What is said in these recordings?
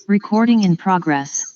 Recording in progress.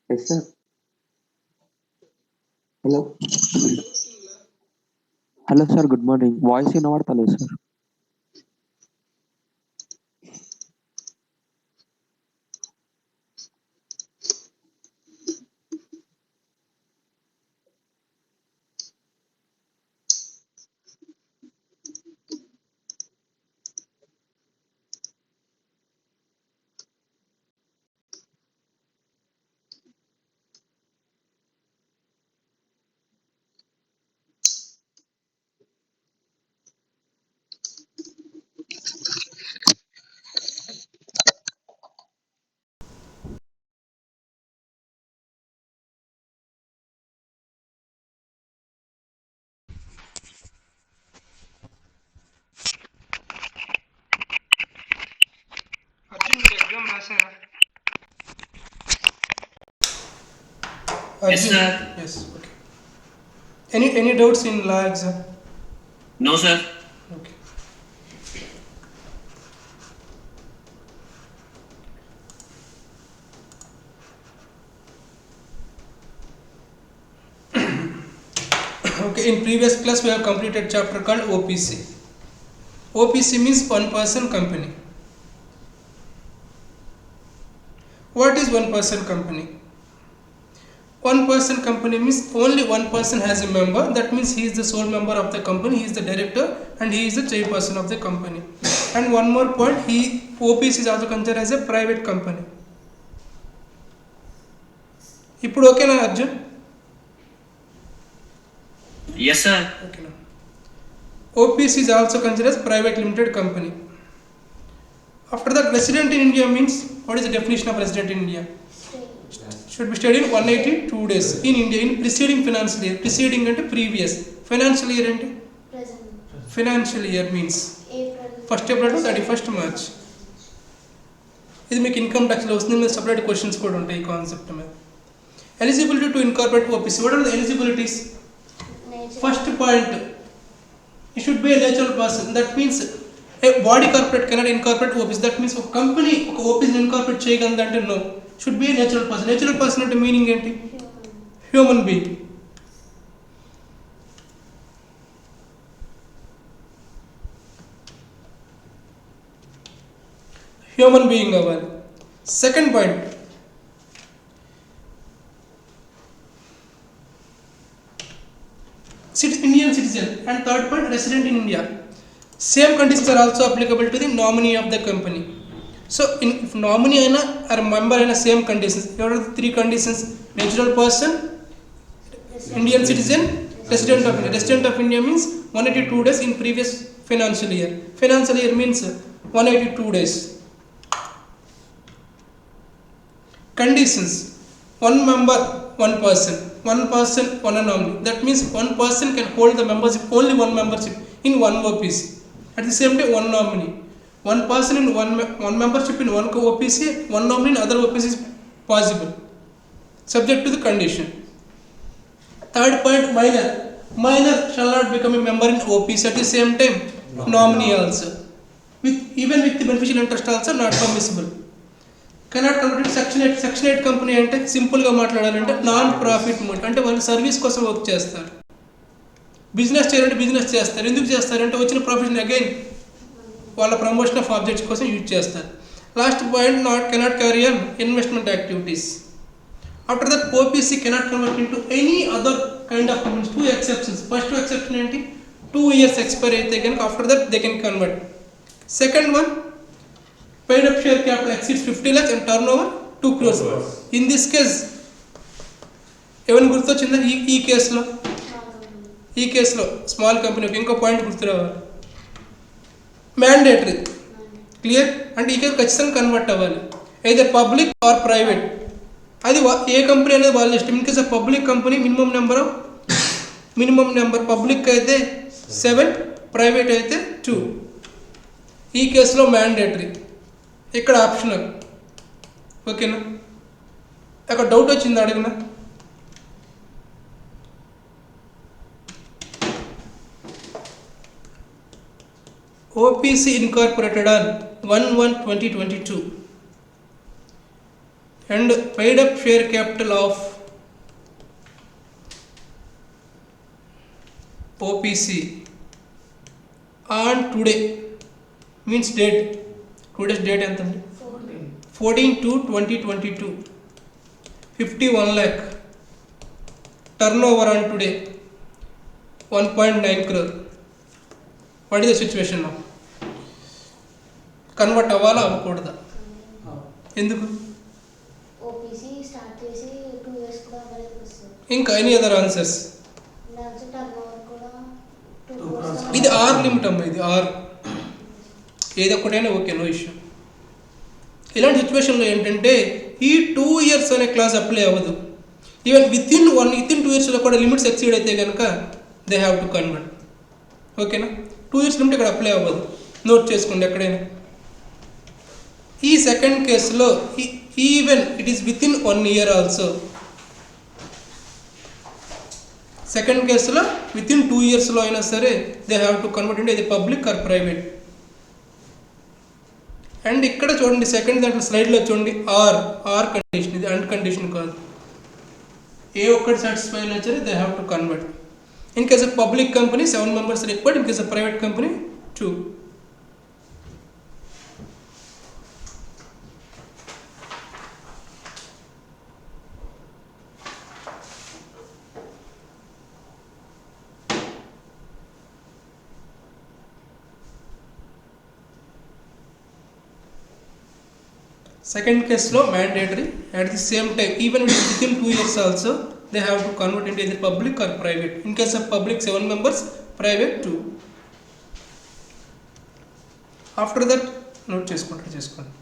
Yes, sir. Hello. Hello, sir. Good morning. Voice in our tale, sir. Arjun మీరు exam రాశారా? Yes, sir. Yes. Okay. Any doubts in law exam? No, sir. Okay. Okay. In previous class we have completed chapter called OPC. OPC means one person company. What is one person company? One person company means only one person has a member. That means he is the sole member of the company. He is the director and he is the chairperson of the company. And one more point, OPC is also considered as a private company. ఇప్పుడు ఓకేనా Arjun? Yes, sir. Okay. OPC is also considered as private limited company. After that, resident in India means, what is the definition of resident in India? Should be studied in 182 days in India in preceding financial year. Preceding ante previous. Financial year ante present. Financial year means April. 1st April to 31st March. ఇది మీకు income ట్యాక్స్లో వస్తుంది. మీద separate questions కూడా ఉంటాయి ఈ concept మీద. Eligibility to incorporate OPC. What are the eligibilities? First point, it should be a natural person. That means a body corporate cannot incorporate OPC. That means ఒక కంపెనీ ఒక ఓపీసీని ఇన్కార్పొరేట్ చేయగలదంటే no. Should be a natural person. Natural person అంటే meaning ఏంటి? Human being. Human being అవ్వాలి. Second point, Indian citizen. And third point, resident in India. Same conditions are also applicable to the nominee of the company. So if nominee aina or member aina same conditions. What are the three conditions? Natural person, Indian citizen, resident of India. Resident of India means 182 days in previous financial year. Financial year means 182 days. Conditions: one member, one person, one nominee. That means one person can hold the membership, only one membership. in one OPC. At the same time, one nominee. One person in one membership in one OPC, one nominee in other OPC is possible, subject to the condition. Third point, minor. Minor shall not become a member in OPC at the same time, nominee also. Even with the beneficial interest also not permissible. Cannot convert section 8. Section 8 company అంటే సింపుల్గా మాట్లాడాలంటే non profit mode, అంటే వాళ్ళు service కోసం work చేస్తారు. Business చేయాలంటే business చేస్తారు. ఎందుకు చేస్తారంటే వచ్చిన ప్రాఫిట్ని అగైన్ వాళ్ళ ప్రమోషన్ ఆఫ్ ఆబ్జెక్ట్స్ కోసం యూజ్ చేస్తారు. Last point, cannot carry on investment activities. After that OPC cannot convert into any other kind of companies. 2 exceptions. First exception ఏంటి, 2 years ఎక్స్పైర్ అయితే కనుక after that they can convert. Second one, paid up share capital exceeds 50 lakhs and turnover 2 crores. In this case, ఏమైనా గుర్తొచ్చిందా ఈ కేసులో small company. ఇంకో point గుర్తు రావాలి, మ్యాండేటరీ. క్లియర్? అంటే ఈ కేసు ఖచ్చితంగా కన్వర్ట్ అవ్వాలి, either పబ్లిక్ ఆర్ ప్రైవేట్. అది ఏ కంపెనీ అనేది వాళ్ళ ఇష్టం. In case of public company minimum number public అయితే 7, ప్రైవేట్ అయితే 2. ఈ కేసులో మ్యాండేటరీ, ఇక్కడ ఆప్షనల్. ఓకేనా? అక్కడ డౌట్ వచ్చింది, అడిగిన. OPC incorporated on 1/1/2022 and paid up share capital of OPC on today means date. Today's date ఎంత అండి? 14/2/2022. 51 lakh. Turnover on today 1.9 crore. What is the situation now? Convert అవ్వాలా అవ్వకూడదా? ఎందుకు? OPC స్టార్ట్ చేసి 2 years కూడా అవ్వలేదు sir. ఇంకా any other answers? దాంట్లో turnover కూడా 2 crores. ఇది ఆర్ లిమిట్ అమ్మా, ఇది ఆర్. ఏది ఒక్కటైనా ఓకే, నో ఇష్యూ. ఇలాంటి సిచ్యువేషన్లో ఏంటంటే ఈ 2 years అనే క్లాస్ అప్లై అవ్వదు. ఈవెన్ విత్ ఇన్ 2 yearsలో కూడా లిమిట్స్ ఎక్సీడ్ అయితే కనుక దే హ్యావ్ టు కన్వర్ట్. ఓకేనా? 2 years లిమిట్ ఇక్కడ అప్లై అవ్వదు, నోట్ చేసుకోండి ఎక్కడైనా. ఈ సెకండ్ కేసులో even it is with in 1 year also. Second కేసులో విత్ ఇన్ 2 yearsలో అయినా సరే దే హ్యావ్ టు కన్వర్ట్ అంటే ఇది పబ్లిక్ ఆర్ ప్రైవేట్. అండ్ ఇక్కడ చూడండి, సెకండ్ దాంట్లో స్లైడ్లో చూడండి, ఆర్ కండిషన్, ఇది అండ్ కండిషన్ కాదు. ఏ ఒక్కటి సాటిస్ఫై అయినా సరే they have to convert. In case of public company 7 members required, in case of private company 2. Second case law mandatory. At the same time, even within 2 years also, they have to convert into either public or private. In case of public 7 members, private 2. After that, note చేసుకోండి.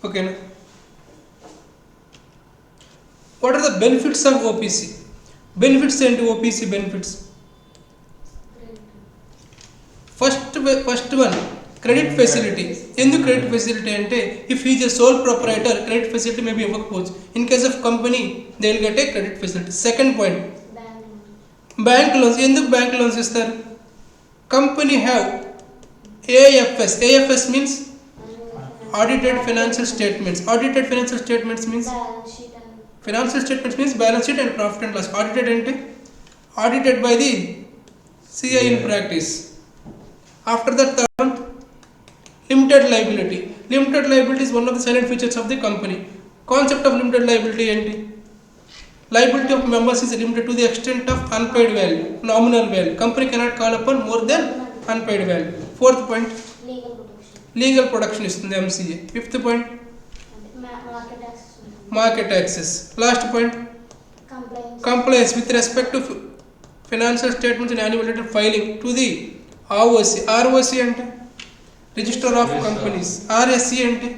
Okay. What are the benefits of OPC? Benefits and OPC benefits. First one, credit facility. ఎందుకు credit facility అంటే if is a sole proprietor credit facility maybe ఇవ్వకపోవచ్చు. In case of company they will get a credit facility. Second point bank loans. ఎందుకు bank loans ఇస్తారు? Company have AFS. AFS means audited financial statements. Audited financial statements means financial statements means balance sheet and profit and loss. Audited అంటే audited by the CI in practice. After that, third, limited liability. Limited liability is one of the silent features of the company. Concept of limited liability enti? Liability of members is limited to the extent of unpaid value, nominal value. Company cannot call upon more than unpaid value. Fourth point, legal protection istundi MCA. Fifth point, market access. Last point, compliance with respect to financial statements and annual return filing to the ROC. ROC అంటే register of companies. RSE అంటే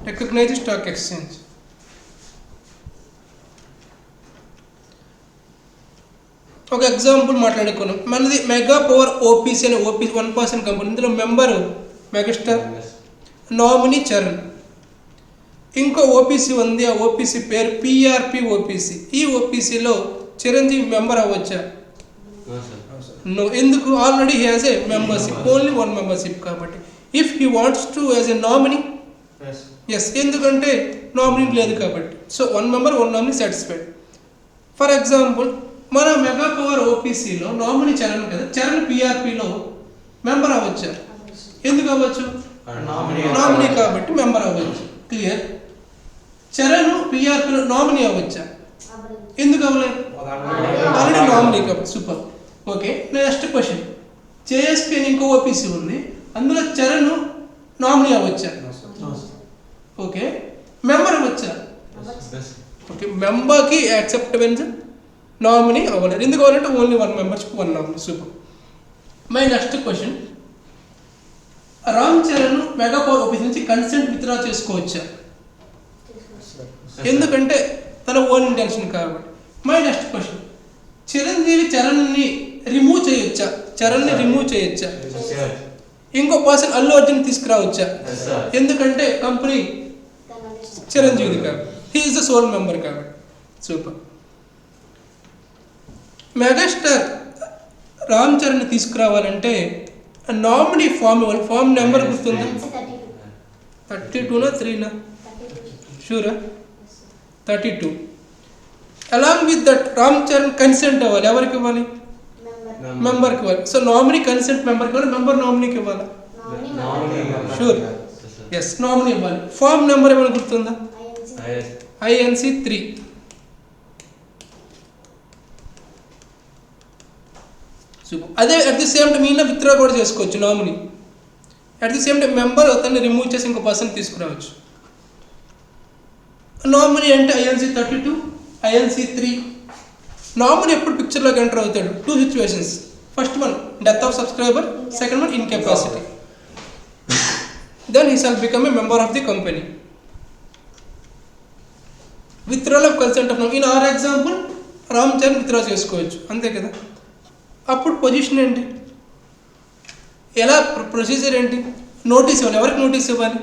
recognized stock exchange. ఒక example మాట్లాడుకున్నాం. మనది mega power OPC అనే OPC 1% కంపెనీ. ఇందులో member megastar, nominee Charan. ఇంకో OPC ఉంది. ఆ OPC పేరు PRP OPC. ఈ OPCలో చిరంజీవి మెంబర్ అవ్వచ్చా? నో. ఎందుకు? Already he has a membership, only one membership కాబట్టి. If he wants to as a nominee, yes. ఎందుకంటే నామినీ లేదు కాబట్టి. So one member one nominee satisfied. For example మన మెగా పవర్ OPCలో నామినీ చరణ్ కదా. చరణ్ PRPలో మెంబర్ అవ్వచ్చా? ఎందుకు అవ్వచ్చు? నామినీ కాబట్టి మెంబర్ అవ్వచ్చు. క్లియర్. చరణ్ PRPలో నామినీ అవ్వచ్చా? ఎందుకు అవ్వలేదు? ఆల్రెడీ నామినీ కాబట్టి. Super. Okay, next question. JSP అని ఇంకో OPC ఉంది. అందులో చరణ్ నామినీ అవ్వచ్చా? ఓకే. మెంబర్ అవ్వచ్చా? ఓకే. మెంబర్కి యాక్సెప్టెన్స్, నామినీ అవ్వలేదు. ఎందుకు అవ్వాలంటే only one membership, one nominee. Super. My next question. Ram Charan mega power OPC నుంచి కన్సెంట్ విత్డ్రా చేసుకోవచ్చా? ఎందుకంటే తన ఓన్ ఇంటెన్షన్ కాబట్టి. My next question. చిరంజీవి చరణ్ని రిమూవ్ చేయొచ్చా? చరణ్ని రిమూవ్ చేయొచ్చా? ఇంకో పర్సన్ అల్లు అర్జున్ తీసుకురావచ్చా? ఎందుకంటే కంపెనీ చిరంజీవి కాబట్టి. He is the sole member కాబట్టి. సూపర్. మెగాస్టార్ రామ్ చరణ్ తీసుకురావాలంటే నామినీ ఫామ్ ఇవ్వాలి. ఫామ్ నెంబర్ గుర్తుందా? 32నా 3నా? షూరా? 32. Along with that Ram Charan consent అవ్వాలి. ఎవరికి ఇవ్వాలి? మెంబర్కి ఇవ్వాలి. సో నామినీ కన్సెంట్ మెంబర్కి ఇవ్వాలి, మెంబర్ నామినీకి ఇవ్వాలి. షూర్. ఎస్, నామినీ ఇవ్వాలి. ఫామ్ నెంబర్ ఏమైనా గుర్తుందా? INC 3. సూపర్. అదే అట్ ది సేమ్ టైం ఈయన విత్డ్రా కూడా చేసుకోవచ్చు nominee. At the same time member అతన్ని రిమూవ్ చేసి ఇంకో పర్సన్ తీసుకురావచ్చు. నామినీ అంటే INC 32, INC 3. నామినీ ఎప్పుడు పిక్చర్లోకి ఎంటర్ అవుతాడు? 2 situations. First one death of subscriber, second one incapacity. Then he shall become a member of the company. Withdrawal of consent of nominee. In our example Ram Charan withdraw చేసుకోవచ్చు, అంతే కదా. అప్పుడు position ఏంటి? ఎలా procedure ఏంటి? Notice ఇవ్వాలి. ఎవరికి నోటీస్ ఇవ్వాలి?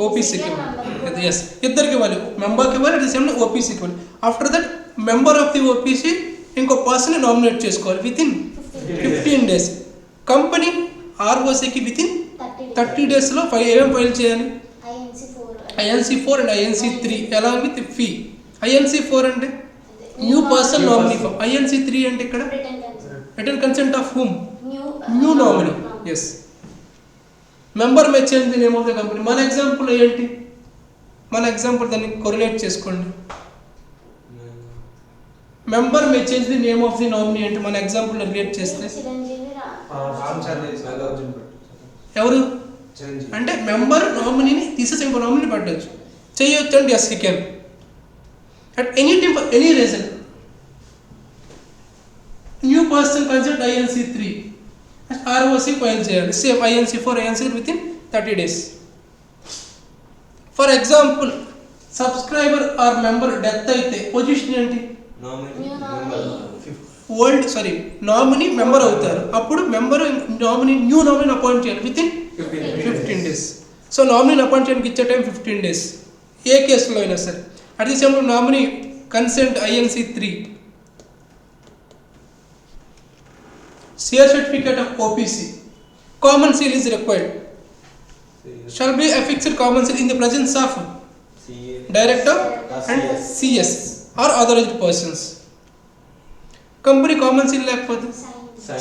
OPCకి ఇవ్వాలి. ఎస్, ఇద్దరికి ఇవ్వాలి. మెంబర్కి ఇవ్వాలి, అట్ ది సేమ్ టైం OPCకి ఇవ్వాలి. After that member of the OPC ఇంకో పర్సన్ నామినేట్ చేసుకోవాలి విత్ ఇన్ 15 days. కంపెనీ ROCకి విత్ ఇన్ 30 daysలో ఏమేమి ఫైల్ చేయాలి? INC 4 and INC 3 along with fee. INC 4 అంటే new person nominee form. INC 3 అంటే ఇక్కడ return consent of whom? New nominee. Yes. Member may change the name of the company. మన example ఏంటి? మన example దాన్ని కొరిలేట్ చేసుకోండి. Member may change the name of the nominee అంటే మన example relate చేస్తే ఎవరు అంటే మెంబర్ నామినీని తీసేసి ఇంకో నామినీ పెట్టచ్చు. చేయొచ్చు అంటే yes, he can at any time for any reason. New person consent INC 3, ROC file చేయాలి. Same INC 4, INC within 30 days. For example subscriber or member death అయితే పొజిషన్ ఏంటి? నామినీ మెంబర్ అవుతారు. అప్పుడు new nominee appoint చేయాలి within 15 days. So నామినీని appoint చేయడానికి ఇచ్చే time 15 days ఏ కేసులో అయినా సరే. At the same nominee consent INC 3, share certificate of OPC, common seal is required, shall be a fixed common seal in the presence of director and CS or authorized persons. Company common seal లేకపోతే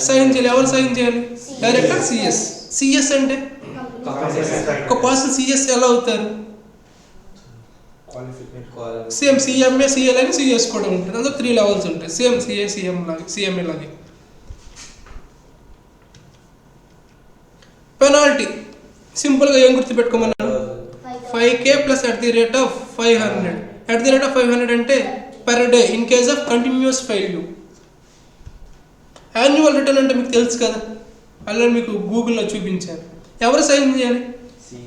sign చేయాలి. ఎవరు sign చేయాలి? Director, CS అంటే ఒక person CS ఎలా అవుతారు? Same CMA CL అని CS కూడా ఉంటుంది. అందులో 3 levels ఉంటాయి. సేమ్ సిఎంఏ లాగే. పెనాల్టీ సింపుల్గా ఏం గుర్తుపెట్టుకోమన్నారు? 5K plus @500. @500 అంటే per day in case of continuous failure. Annual return అంటే మీకు తెలుసు కదా, అలా మీకు గూగుల్లో చూపించాను. ఎవరు సైన్ చేయాలి?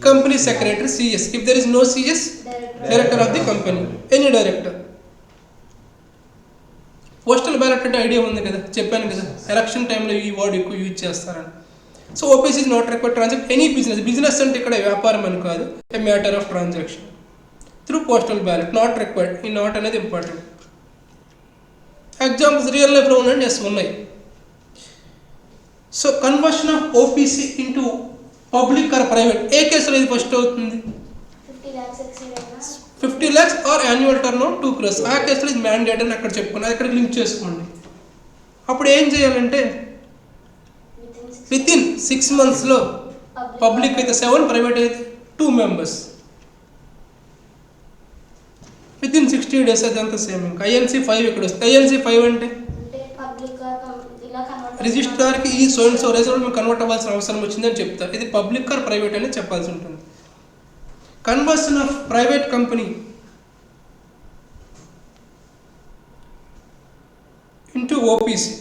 Company secretary, CS. If there is no CS, director of the company, any director. Postal ballot అంటే ఐడియా ఉంది కదా, చెప్పాను కదా, ఎలక్షన్ టైంలో ఈ వర్డ్ ఎక్కువ యూజ్ చేస్తారని. So OPC is not required transact any business అంటే ఇక్కడ వ్యాపారం అని కాదు, a matter of transaction through postal ballot, not required. ఈ నాట్ అనేది ఇంపార్టెంట్. ఎగ్జాంపుల్స్ రియల్ లైఫ్లో ఉన్నాయండి, ఎస్ ఉన్నాయి. So conversion of OPC into public or private, ఏ కేసులో ఇది ఫస్ట్ అవుతుంది? 50 lakhs or annual turnover 2 crores. ఆ కేసులో ఇది మ్యాండేట్ అని అక్కడ చెప్పుకుని అక్కడ లింక్ చేసుకోండి. అప్పుడు ఏం చేయాలంటే విత్ ఇన్ 6 monthsలో పబ్లిక్ అయితే 7, ప్రైవేట్ అయితే 2 members. విత్ ఇన్ 60 days అదంతా సేమ్. ఇంకా INC 5 ఇక్కడ వస్తుంది. INC 5 అంటే రిజిస్ట్రార్కి ఈ సో రేజర్ మీకు కన్వర్ట్ అవ్వాల్సిన అవసరం వచ్చిందని చెప్తారు. ఇది పబ్లిక్ ఆర్ ప్రైవేట్ అని చెప్పాల్సి ఉంటుంది. Conversion of private company into OPC.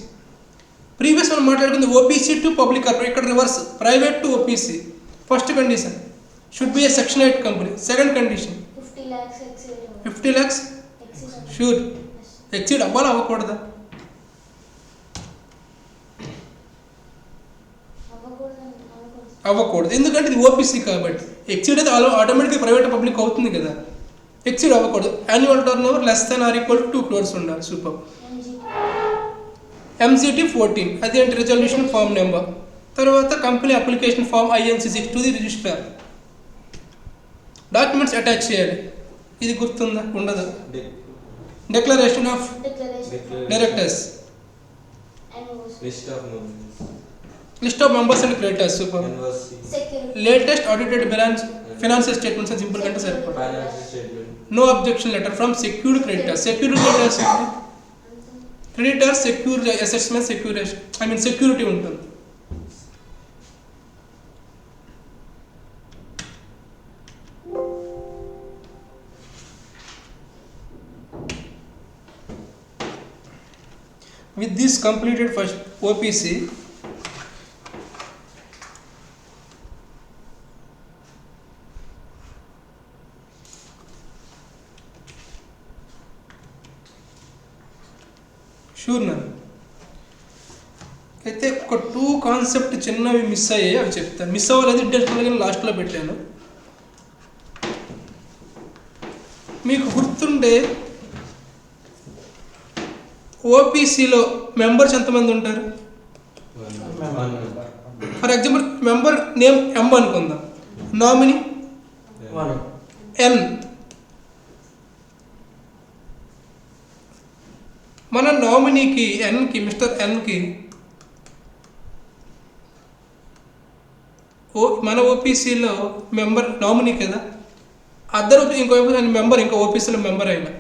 Previous మనం మాట్లాడుకుంది ఓపీసీ టు పబ్లిక్ ఆర్, ఇక్కడ reverse, private to OPC. First condition should be A section 8 company. Second condition 50 lakhs sure. Exceed అవ్వాలా అవ్వకూడదా? అవ్వకూడదు. ఎందుకంటే ఇది ఓపీసీ కాబట్టి. ఎక్సీడ్ అయితే ఆటోమేటిక్గా ప్రైవేట్ పబ్లిక్ అవుతుంది కదా. ఎక్సీడ్ అవ్వకూడదు. Annual turnover less than or equal to 2 crores ఉండాలి. సూపర్. MCT 14 అదేంటి? Resolution form number. తర్వాత company application form INC 6 to the registrar. Documents attach చేయాలి. ఇది గుర్తుందా? ఉండదు. Declaration of directors, list of members and creditors. Super. Latest audited balance financial statements అని simple అంటే సరిపోతుంది. No objection letter from secured creditors. Secured creditors అంటే creditors secure assets మీద security ఉంటుంది. With this completed first OPC, sure నా అయితే ఒక 2 concept చిన్నవి మిస్ అయ్యాయి, అవి చెప్తాను. మిస్ అవ్వలేదు ఇంటెన్షనల్గా లాస్ట్లో పెట్టాను. మీకు గుర్తుండే ఓపీసీలో మెంబర్స్ ఎంతమంది ఉంటారు? For example member name M అనుకుందాం, నామినీ N. మన నామినీకి Nకి, మిస్టర్ Nకి మన ఓపీసీలో మెంబర్ నామినీ కదా. అద్దరు ఇంకో మెంబర్ ఇంకో ఓపీసీలో మెంబర్ అయినా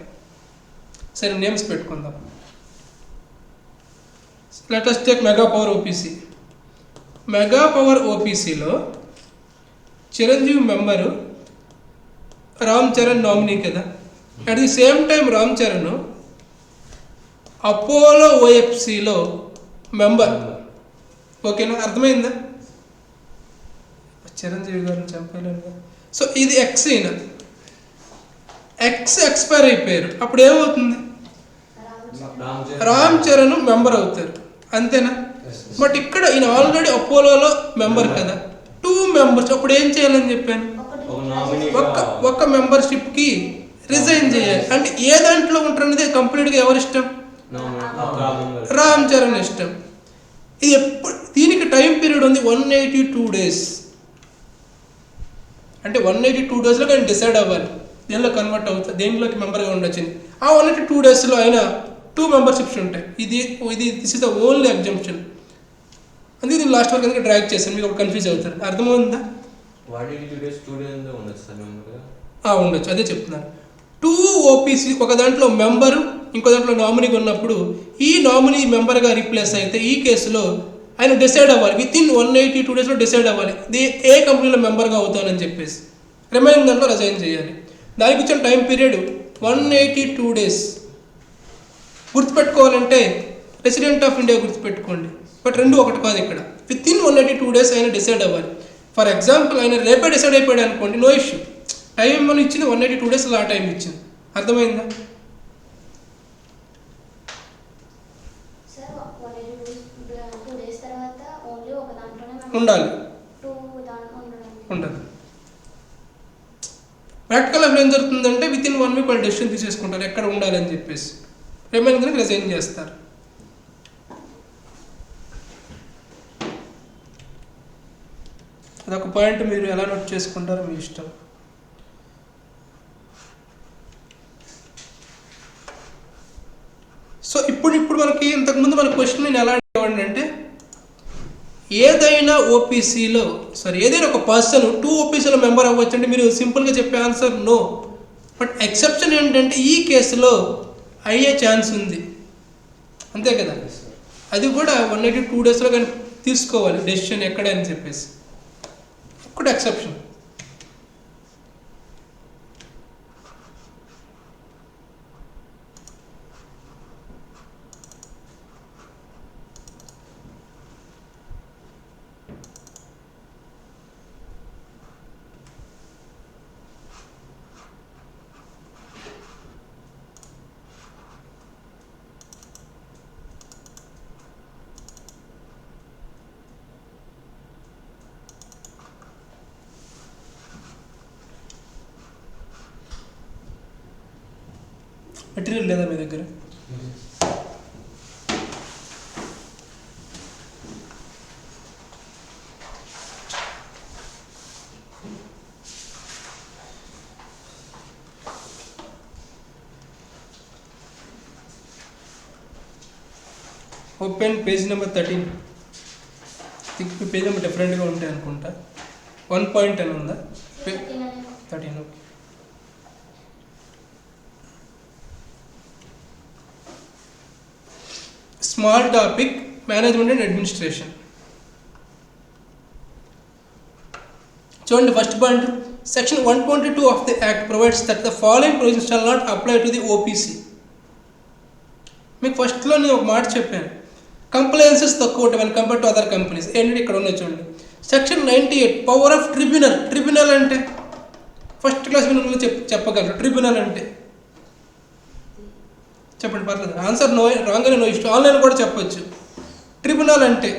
సరే నేమ్స్ పెట్టుకుందాం. Let us take mega power OPC. Mega power ఓపీసీలో చిరంజీవి మెంబరు, రామ్ చరణ్ నామినీ కదా. At the same time Ram Charan Apollo OFCలో మెంబర్. ఓకేనా? అర్థమైందా? చిరంజీవి గారిని చంపలేను కదా. సో ఇది ఎక్స్ అయినా ఎక్స్పైర్ అయిపోయారు. అప్పుడు ఏమవుతుంది? రామ్ చరణ్ మెంబర్ అవుతారు, అంతేనా? బట్ ఇక్కడ ఈయన ఆల్రెడీ అపోలోలో మెంబర్ కదా, 2 మెంబర్స్. అప్పుడు ఏం చేయాలని చెప్పాను? ఒక్క మెంబర్షిప్కి రిజైన్ చేయాలి. అంటే ఏ దాంట్లో ఉంటారనేది కంప్లీట్గా ఎవరి ఇష్టం? రామ్ చరణ్ ఇష్టం. ఇది ఎప్పుడు, దీనికి టైం పీరియడ్ ఉంది 182 days. అంటే 182 daysలో ఆయన డిసైడ్ అవ్వాలి దేనిలో కన్వర్ట్ అవుతుంది, దేనిలోకి మెంబర్గా ఉండొచ్చింది. ఆ 182 daysలో ఆయన 2 మెంబర్షిప్స్ ఉంటాయి. This is the only exemption. అందుకే దీన్ని లాస్ట్ వరకు ఎందుకు డ్రాగ్ చేశాను, మీకు ఒక కన్ఫ్యూజ్ అవుతారు. అర్థమవుతుందా? ఉండొచ్చు, అదే చెప్తున్నాను. 2 OPC ఒక దాంట్లో మెంబరు ఇంకో దాంట్లో నామినీగా ఉన్నప్పుడు ఈ నామినీ మెంబర్గా రీప్లేస్ అయితే ఈ కేసులో ఆయన డిసైడ్ అవ్వాలి, విత్ ఇన్ 182 daysలో డిసైడ్ అవ్వాలి ఏ కంపెనీలో మెంబర్గా అవుతానని చెప్పేసి. రిమైనింగ్ దాంట్లో రిజైన్ చేయాలి. దానికి ఇచ్చిన టైం పీరియడ్ 182 days. గుర్తుపెట్టుకోవాలంటే రెసిడెంట్ ఆఫ్ ఇండియా గుర్తుపెట్టుకోండి, బట్ 2 ఒకటి కాదు. ఇక్కడ విత్ ఇన్ 182 days ఆయన డిసైడ్ అవ్వాలి. ఫర్ ఎగ్జాంపుల్ ఆయన రేపే డిసైడ్ అయిపోయాడు అనుకోండి, నో ఇష్యూ. టైం మనం ఇచ్చింది 182 days, ఆ టైం ఇచ్చింది. అర్థమైందా? ఉండాలి, ఉండదు. ప్రాక్టికల్ అప్పుడు ఏం జరుగుతుందంటే విత్ ఇన్ 1 week వాళ్ళు డెసిషన్ తీసేసుకుంటారు ఎక్కడ ఉండాలని చెప్పేసి, రిమైనింగ్ రిజైన్ చేస్తారు. అదొక పాయింట్, మీరు ఎలా నోట్ చేసుకుంటారో మీ ఇష్టం. సో ఇప్పుడు మనకి ఇంతకుముందు మన క్వశ్చన్ నేను ఎలా అడిగేవాడిని అంటే, ఏదైనా ఒక పర్సన్ 2 OPCలో మెంబర్ అవ్వచ్చు అంటే మీరు సింపుల్గా చెప్పే ఆన్సర్ నో. బట్ ఎక్సెప్షన్ ఏంటంటే ఈ కేసులో అయ్యే ఛాన్స్ ఉంది, అంతే కదా? అది కూడా 182 daysలో కానీ తీసుకోవాలి డెసిషన్ ఎక్కడ అని చెప్పేసి. ఒకటి ఎక్సెప్షన్. మెటీరియల్ లేదా మీ దగ్గర? Open page number 13. Page number డిఫరెంట్గా ఉంటాయి అనుకుంటా. 1 point అని ఉందా? 13. Okay. Small topic, management and administration. చూడండి, first point, section 122 of the act provides that the following provisions shall not apply to the OPC. మీకు ఫస్ట్లో నేను ఒక మాట చెప్పాను, కంప్లైన్సెస్ తక్కువ ఉంటాయి when compared to other companies. ఏంటంటే ఇక్కడ ఉన్నాయి చూడండి, section 98 power of tribunal. Tribunal అంటే ఫస్ట్ క్లాస్ విన్న చెప్పగలరు. ట్రిబ్యునల్ అంటే చెప్పండి, పర్లేదు. ఆన్సర్ నో, రాంగ్ అని నో ఇష్టం. ఆన్లైన్ కూడా చెప్పొచ్చు. ట్రిబ్యునల్ అంటే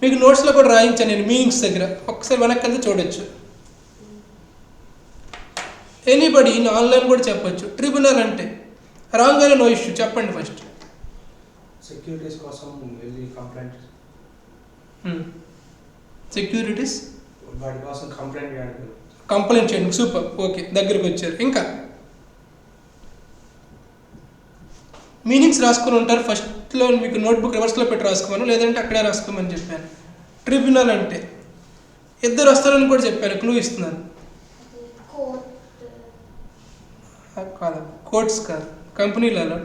మీకు నోట్స్లో కూడా రాయించాను నేను, మీనింగ్స్ దగ్గర ఒక్కసారి వెనక్కి వెళ్తే చూడొచ్చు. ఎనీబడి ఇన్ ఆన్లైన్ కూడా చెప్పొచ్చు. ట్రిబ్యునల్ అంటే రాంగ్ అని నో ఇష్యూ. చెప్పండి ఫస్ట్. సెక్యూరిటీస్ కోసం వెళ్ళి సెక్యూరిటీస్ వాటి కోసం కంప్లైంట్ చేయండి. సూపర్, ఓకే, దగ్గరికి వచ్చారు. ఇంకా మీనింగ్స్ రాసుకొని ఉంటారు. ఫస్ట్లో మీకు నోట్బుక్ రివర్స్లో పెట్టి రాసుకోమను, లేదంటే అక్కడే రాసుకోమని చెప్పాను. ట్రిబ్యునల్ అంటే ఇద్దరు వస్తారని కూడా చెప్పాను, క్లూ ఇస్తున్నాను. కాదు, కోర్ట్స్ కాదు, కంపెనీలలో.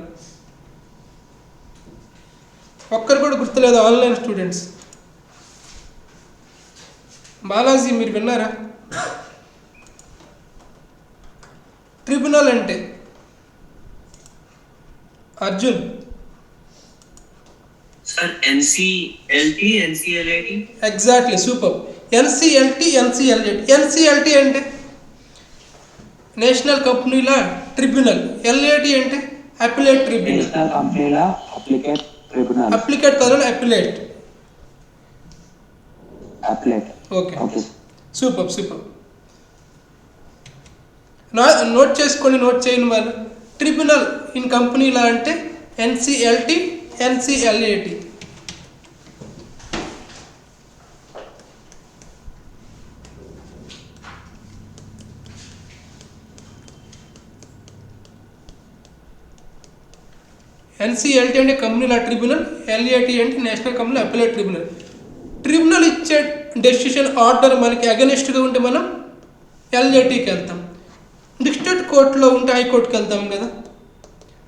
ఒక్కరు కూడా గుర్తులేదు ఆన్లైన్ స్టూడెంట్స్. బాలాజీ మీరు విన్నారా? ట్రిబ్యునల్ అంటే Arjun sir NCLT NCLAT. Exactly, super. NCLT NCLAT. NCLT అంటే నేషనల్ కంపెనీల ట్రిబ్యునల్. LAT అంటే అపిలేట్ ట్రిబ్యునల్. నేషనల్ కంపెనీల అప్లికేట్ ట్రిబ్యునల్. అప్లికేట్ కాదు, appellate. Appellate. Okay, okay. Super. Note చేసుకోండి, నోట్ చేయని వాళ్ళు. ట్రిబ్యునల్ ఇన్ కంపెనీలా అంటే NCLT, NCLAT. NCLT అంటే కంపెనీ లా ట్రిబ్యునల్, LAT అంటే national company appellate tribunal. Tribunal ఇచ్చే డెసిషన్ ఆర్డర్ మనకి అగెనిస్ట్గా ఉంటే మనం LATకి వెళ్తాం. డిస్ట్రిక్ట్ కోర్టులో ఉంటే హైకోర్టుకి వెళ్తాం కదా.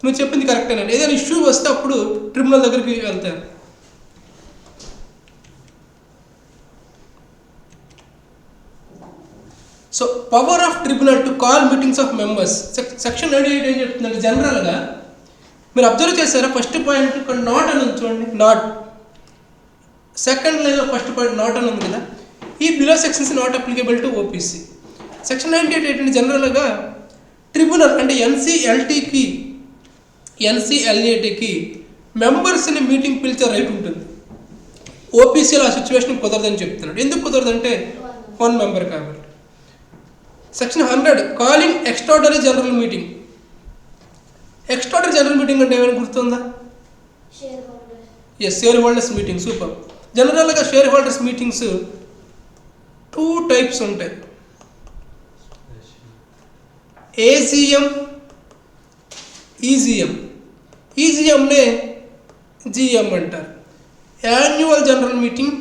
నువ్వు చెప్పింది కరెక్టేనండి. ఏదైనా ఇష్యూ వస్తే అప్పుడు ట్రిబ్యునల్ దగ్గరికి వెళ్తారు. So power of tribunal to call meetings of members. Section 98 ఏం చెప్తుందంటే జనరల్గా మీరు అబ్జర్వ్ చేశారా, ఫస్ట్ పాయింట్ ఇక్కడ నాట్ అని ఉంది చూడండి, నాట్. సెకండ్ లైన్లో ఫస్ట్ పాయింట్ నాట్ అని ఉంది కదా. ఈ below sections not applicable to OPC. Section 98 ఏంటంటే జనరల్గా ట్రిబ్యునల్ అంటే NCLTకి, NCLATకి మెంబర్స్ని మీటింగ్ పిలిచే రైట్ ఉంటుంది. OPCలో ఆ సిచ్యువేషన్ కుదరదని చెప్తున్నాడు. ఎందుకు కుదరదంటే 1 మెంబర్ కాబట్టి. Section 100 calling extraordinary general meeting. Extraordinary general meeting అంటే ఏమైనా గుర్తుందా? Shareholders. Yes, shareholders meeting. Super. జనరల్గా షేర్ హోల్డర్స్ మీటింగ్స్ 2 టైప్స్ ఉంటాయి. AGM, EGM. EGMనే GM అంటారు. Annual general meeting,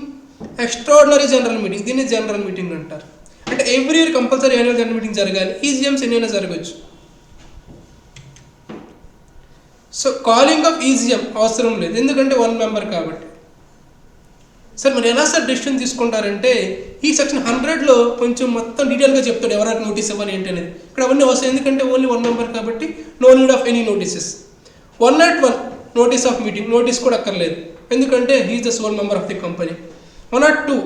extraordinary general meeting, దీన్ని జనరల్ మీటింగ్ అంటారు. అంటే every year compulsory annual general meeting జరగాలి. EGMs ఎన్నైనా జరగవచ్చు. సో కాలింగ్ ఆఫ్ EGM అవసరం లేదు, ఎందుకంటే 1 మెంబర్ కాబట్టి. సార్ మీరు ఎలా సార్ డెసిషన్ తీసుకుంటారంటే ఈ సెక్షన్ 100లో కొంచెం మొత్తం డీటెయిల్గా చెప్తాడు ఎవరైనా నోటీస్ ఇవ్వాలి ఏంటి అనేది. ఇక్కడ అవన్నీ అవసరం, ఎందుకంటే ఓన్లీ 1 మెంబర్ కాబట్టి no need of any notices. 101 notice of meeting, notice కూడా అక్కర్లేదు, ఎందుకంటే he is the sole member of the company. 102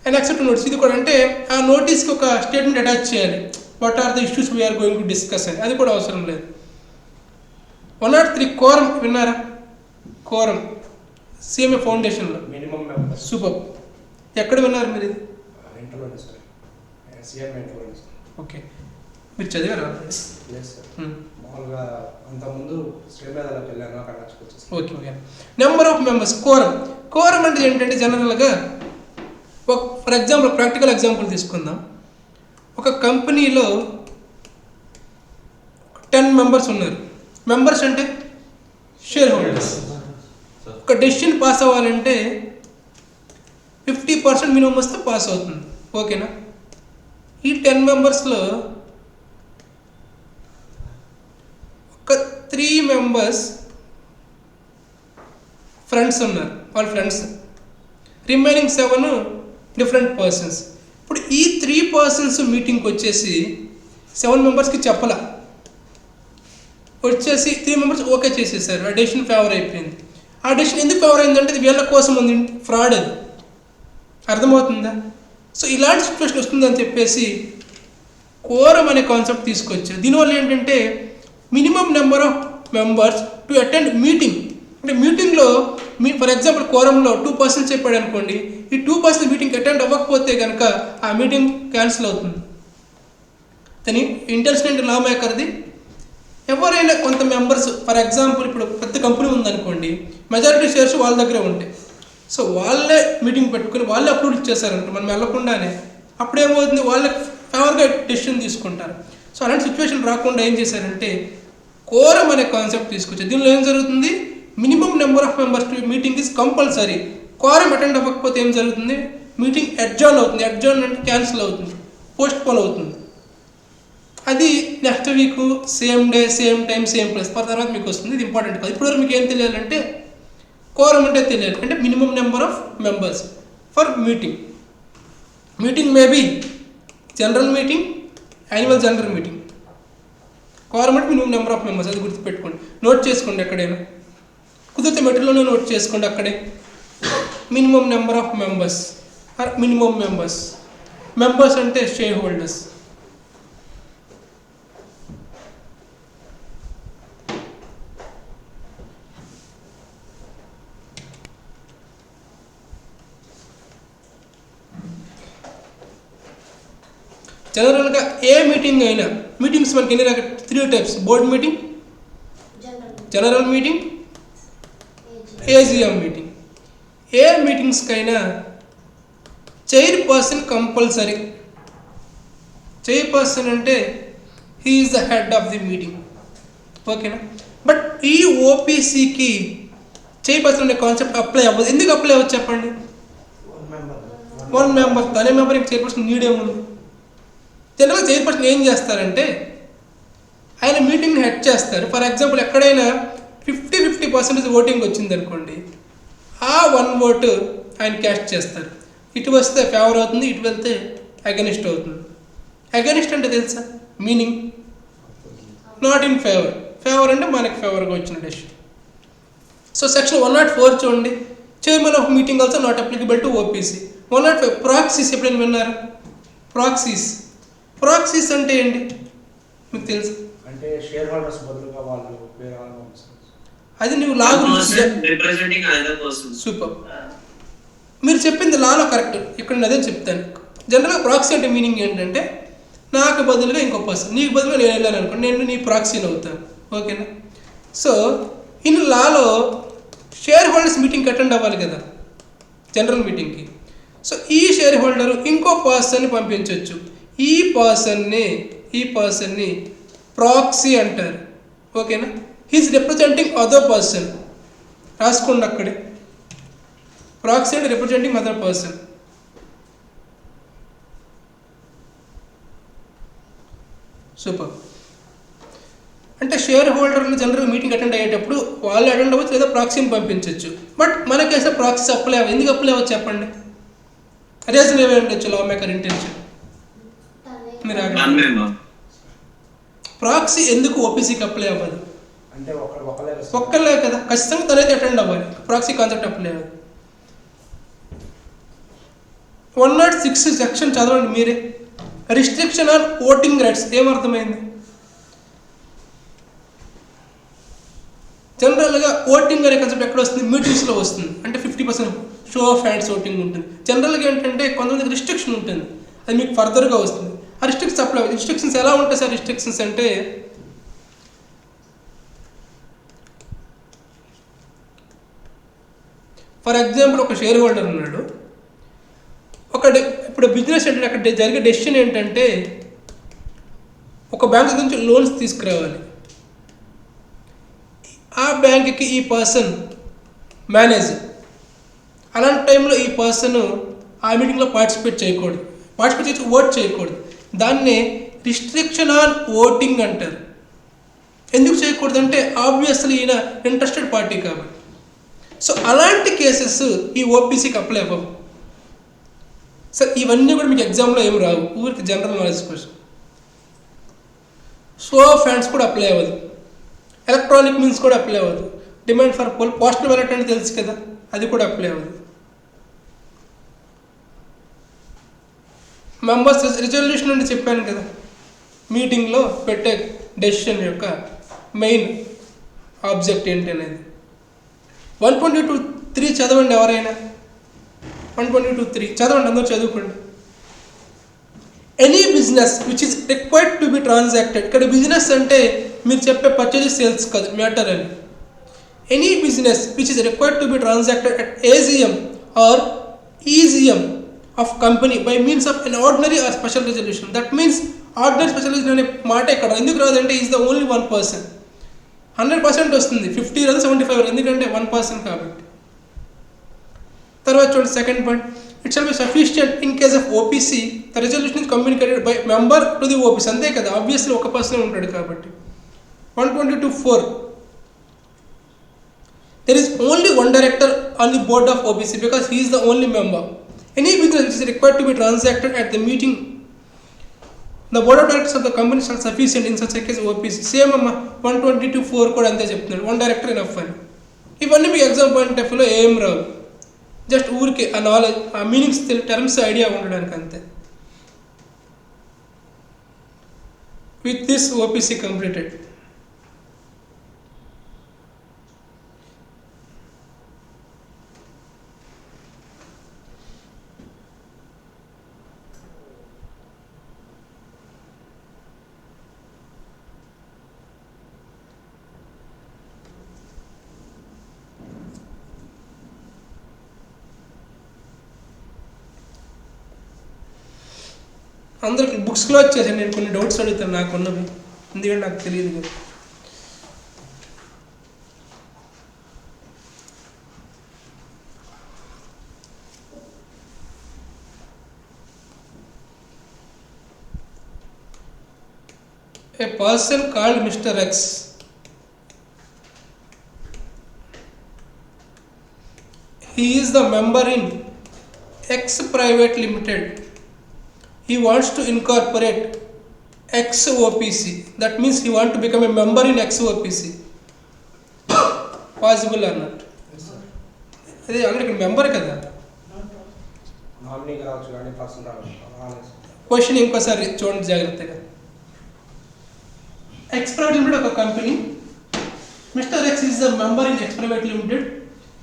and accept notice. ఇది కూడా అంటే ఆ నోటీస్కి ఒక స్టేట్మెంట్ అటాచ్ చేయాలి, what are the issues we are going to discuss అని, అది కూడా అవసరం లేదు. 103 కోరం. విన్నారా? కోరం CMA ఫౌండేషన్లో మినిమం మెంబర్స్. సూపర్. ఎక్కడ విన్నారు మీరు ఇది? ఇంటర్లోనే సార్, CM ఇంటర్లోనే సార్. ఓకే, మీరు చదివారా? లేదు సార్, మామూలుగా అంతకుముందు శ్రీమేధలోకి వెళ్ళాను, అక్కడ వచ్చి. Okay. Number of members. Quorum అంటే ఏంటంటే జనరల్గా ఫర్ ఎగ్జాంపుల్, ప్రాక్టికల్ ఎగ్జాంపుల్ తీసుకుందాం. ఒక కంపెనీలో 10 మెంబర్స్ ఉన్నారు. మెంబర్స్ అంటే షేర్ హోల్డర్స్. ఒక డెసిషన్ పాస్ అవ్వాలంటే 50% మినిమం వస్తే పాస్ అవుతుంది. ఓకేనా? ఈ 10 మెంబర్స్లో ఒక 3 మెంబర్స్ ఫ్రెండ్స్ ఉన్నారు, వాళ్ళ ఫ్రెండ్స్. Remaining 7 different persons. ఇప్పుడు ఈ 3 పర్సన్స్ మీటింగ్కి వచ్చేసి 7 మెంబర్స్కి చెప్పలా, వచ్చేసి 3 మెంబర్స్ ఓకే చేసేసారు. ఆ డెసిషన్ ఫేవర్ అయిపోయింది. ఆ డెసిషన్ ఎందుకు ఫేవర్ అయిందంటే ఇది వీళ్ళ కోసం ఉంది, ఫ్రాడ్ అది. అర్థమవుతుందా? సో ఇలాంటి సిచ్యువేషన్ వస్తుందని చెప్పేసి కోరం అనే కాన్సెప్ట్ తీసుకొచ్చారు. దీనివల్ల ఏంటంటే minimum number of members to attend meeting. అంటే మీటింగ్లో ఫర్ ఎగ్జాంపుల్ కోరంలో 2 పర్సన్స్ చెప్పాడు అనుకోండి, ఈ 2 పర్సన్స్ మీటింగ్కి అటెండ్ అవ్వకపోతే కనుక ఆ మీటింగ్ క్యాన్సిల్ అవుతుంది. దాని ఇంటెన్షన్ లా మేకర్ది. ఎవరైనా కొంత మెంబర్స్, ఫర్ ఎగ్జాంపుల్ ఇప్పుడు పెద్ద కంపెనీ ఉందనుకోండి, మెజారిటీ షేర్స్ వాళ్ళ దగ్గరే ఉంటాయి. సో వాళ్ళే మీటింగ్ పెట్టుకుని వాళ్ళే అప్రూవ్ ఇచ్చేసారంట మనం వెళ్ళకుండానే. అప్పుడేమవుతుంది, వాళ్ళకి ఫేవర్గా డెసిషన్ తీసుకుంటారు. సో అలాంటి సిచ్యువేషన్ రాకుండా ఏం చేశారంటే కోరం అనే కాన్సెప్ట్ తీసుకొచ్చారు. దీనిలో ఏం జరుగుతుంది, minimum number of members to meeting is compulsory. Quorum attend అవ్వకపోతే ఏం జరుగుతుంది, మీటింగ్ అడ్జర్న్ అవుతుంది. అడ్జర్న్ అంటే క్యాన్సిల్ అవుతుంది, పోస్ట్ పోన్ అవుతుంది. అది next week same day, same time, same place తర్వాత మీకు వస్తుంది. ఇది ఇంపార్టెంట్ కాదు. ఇప్పటివరకు మీకు ఏం తెలియాలంటే కోరం అంటే తెలియాలి, అంటే minimum number of members for meeting. Meeting maybe general meeting, annual general meeting. Quorum అంటే మినిమం నెంబర్ ఆఫ్ మెంబర్స్, అది గుర్తుపెట్టుకోండి, నోట్ చేసుకోండి. ఎక్కడైనా కుదిరితే మెటీరియల్లోనే నోట్ చేసుకోండి. అక్కడే minimum number of members or minimum members. Members అంటే షేర్ హోల్డర్స్. జనరల్గా ఏ మీటింగ్ అయినా, మీటింగ్స్ మనకి ఎన్ని రకాల 3 types: board meeting, general meeting, AGM meeting. ఏ మీటింగ్స్కైనా చైర్పర్సన్ కంపల్సరీ. చైర్పర్సన్ అంటే he is the head of the meeting, ఓకేనా. బట్ ఈ ఓపీసీకి చైర్పర్సన్ అనే కాన్సెప్ట్ అప్లై అవ్వదు. ఎందుకు అప్లై అవ్వదు చెప్పండి? 1 మెంబర్, తనే మెంబర్, ఇంక చైర్పర్సన్ నీడేముంది. జనరల్గా చైర్పర్సన్ ఏం చేస్తారంటే ఆయన మీటింగ్ని హెడ్ చేస్తారు. ఫర్ ఎగ్జాంపుల్ ఎక్కడైనా 50% ఓటింగ్ వచ్చింది అనుకోండి, ఆ 1 ఓటు ఆయన క్యాస్ట్ చేస్తారు. ఇటు వస్తే ఫేవర్ అవుతుంది, ఇటు వెళ్తే అగెనిస్ట్ అవుతుంది. అగెనిస్ట్ అంటే తెలుసా meaning? Not in favour. Favour అంటే మనకి ఫేవర్గా వచ్చిన డెసిషన్. సో సెక్షన్ 104 చూడండి, chairman of meeting also not applicable to OPC. 105 proxies ఎప్పుడైనా విన్నారు? ప్రాక్సీస్ అంటే ఏంటి మీకు తెలుసు? అంటే షేర్ హోల్డర్స్ బదులుగా వాళ్ళు వేరే వాళ్ళు. అది నువ్వు లాగు రిప్రజెంటింగ్ అదర్ పర్సన్. సూపర్, మీరు చెప్పింది లాలో కరెక్ట్. ఇక్కడ నేను అదే చెప్తాను. జనరల్గా ప్రాక్సీ అంటే మీనింగ్ ఏంటంటే నాకు బదులుగా ఇంకో పర్సన్, నీకు బదులుగా నేను వెళ్ళాను అనుకోండి, నేను నీ ప్రాక్సీని అవుతాను, ఓకేనా. So in Lalo share holders మీటింగ్కి అటెండ్ అవ్వాలి కదా, జనరల్ మీటింగ్కి. సో ఈ షేర్ హోల్డరు ఇంకో పర్సన్ని పంపించవచ్చు. ఈ పర్సన్ని ప్రాక్సీ అంటారు, ఓకేనా. He's representing other person. రాసుకోండి అక్కడే, ప్రాక్సీ అంటే రిప్రజెంటింగ్ అదర్ పర్సన్. సూపర్. అంటే షేర్ హోల్డర్లు జనరల్ మీటింగ్ అటెండ్ అయ్యేటప్పుడు వాళ్ళు అటెండ్ అవ్వచ్చు, లేదా ప్రాక్సీని పంపించవచ్చు. బట్ మనకైతే ప్రాక్సీ అప్లై అవ్వదు. ఎందుకు అప్లై అవ్వచ్చు చెప్పండి? రీజన్ ఏమై ఉండొచ్చు? లా మేకర్ ఇంటెన్షన్. ప్రాక్సీ ఎందుకు ఓపీసీకి అప్లై అవ్వదు అంటే ఒక్కళ్ళే కదా, ఖచ్చితంగా తనైతే అటెండ్ అవ్వాలి. ప్రాక్సీ కాన్సెప్ట్ అప్లై అవ్వదు. 106 సెక్షన్ చదవండి మీరే. రిస్ట్రిక్షన్ ఆన్ ఓటింగ్ రైట్స్ ఏమర్థమైంది? జనరల్గా ఓటింగ్ అనే కాన్సెప్ట్ ఎక్కడ వస్తుంది? మీటింగ్స్లో వస్తుంది. అంటే 50% షో ఆఫ్ హ్యాండ్స్ ఓటింగ్ ఉంటుంది. జనరల్గా ఏంటంటే కొంతమందికి రిస్ట్రిక్షన్ ఉంటుంది, అది మీకు ఫర్దర్గా వస్తుంది. ఆ రిస్ట్రిక్షన్స్ అప్లై. రిస్ట్రిక్షన్స్ ఎలా ఉంటాయి సార్? రిస్ట్రిక్షన్స్ అంటే ఫర్ ఎగ్జాంపుల్ ఒక షేర్ హోల్డర్ ఉన్నాడు. ఇప్పుడు బిజినెస్ అంటే అక్కడ జరిగే డెసిషన్ ఏంటంటే ఒక బ్యాంక్ నుంచి లోన్స్ తీసుకురావాలి. ఆ బ్యాంక్కి ఈ పర్సన్ మేనేజర్. అలాంటి టైంలో ఈ పర్సన్ ఆ మీటింగ్లో పార్టిసిపేట్ చేయకూడదు, ఓట్ చేయకూడదు. దాన్నే రిస్ట్రిక్షన్ ఆన్ ఓటింగ్ అంటారు. ఎందుకు చేయకూడదు అంటే ఆబ్వియస్లీ ఈయన ఇంట్రెస్టెడ్ పార్టీ కాబట్టి. సో అలాంటి కేసెస్ ఈ ఓపీసీకి అప్లై అవ్వవు. సో ఇవన్నీ కూడా మీకు ఎగ్జామ్లో ఏమి రావు, ఊరికి జనరల్ నాలెడ్జ్ కోసం. షో ఆఫ్ హ్యాండ్స్ కూడా అప్లై అవ్వదు. ఎలక్ట్రానిక్ మీన్స్ కూడా అప్లై అవ్వదు. డిమాండ్ ఫర్ పోస్టల్ బ్యాలెట్ అంటే తెలుసు కదా, అది కూడా అప్లై అవ్వదు. మెంబర్స్ రిజల్యూషన్ అంటే చెప్పాను కదా, మీటింగ్లో పెట్టే డెసిషన్ యొక్క మెయిన్ ఆబ్జెక్ట్ ఏంటి అనేది. 122(3) చదవండి ఎవరైనా. 122(3) చదవండి, అందరూ చదువుకోండి. Any business which is required to be transacted. ఇక్కడ బిజినెస్ అంటే మీరు చెప్పే పర్చేజ్ సేల్స్ కాదు, మ్యాటర్ అని. Any business which is required to be transacted at AGM or EGM of company by means of an ordinary or special resolution. That means ordinary special resolution అనే మాట ఇక్కడ ఎందుకు రాదంటే ఈజ్ ద ఓన్లీ 1%. 100% వస్తుంది, 50 రాదు, 75 ఎందుకంటే 1% కాబట్టి. తర్వాత చూడండి second point, it shall be sufficient in case of OPC the resolution is communicated by member to the OPC. అంతే కదా, ఆబ్వియస్లీ ఒక పర్సన్ ఉంటాడు కాబట్టి. 122(4) there is only one director on the board of OBC because he is the only member. Any business which is required to be transacted at the meeting, the board of directors of the company shall sufficient in such a case OPC. Same అమ్మా 122(4) కూడా అంతే చెప్తున్నాడు, 1 director enough అని. ఇవన్నీ మీకు exam point of వ్యూలో ఏం రావు, just ఊరికే ఆ నాలెడ్జ్, ఆ మీనింగ్స్, టర్మ్స్ ఐడియా ఉండడానికి అంతే. With this OPC completed. అందరికి బుక్స్ క్లోజ్ చేశాను. నేను కొన్ని డౌట్స్ అడుగుతాను నాకున్నవి, ఎందుకంటే నాకు తెలియదు కదా. A person called Mr. X he is the member in X Private Limited. He wants to incorporate X OPC. That means he wants to become a member in X OPC. Possible or not? అదే అక్కడ member కదా, nominee కావచ్చు కానీ person రావచ్చు. Question ఇంకోసారి చూడండి జాగ్రత్తగా. X private limited ఒక company. Mister X is the member in X private limited,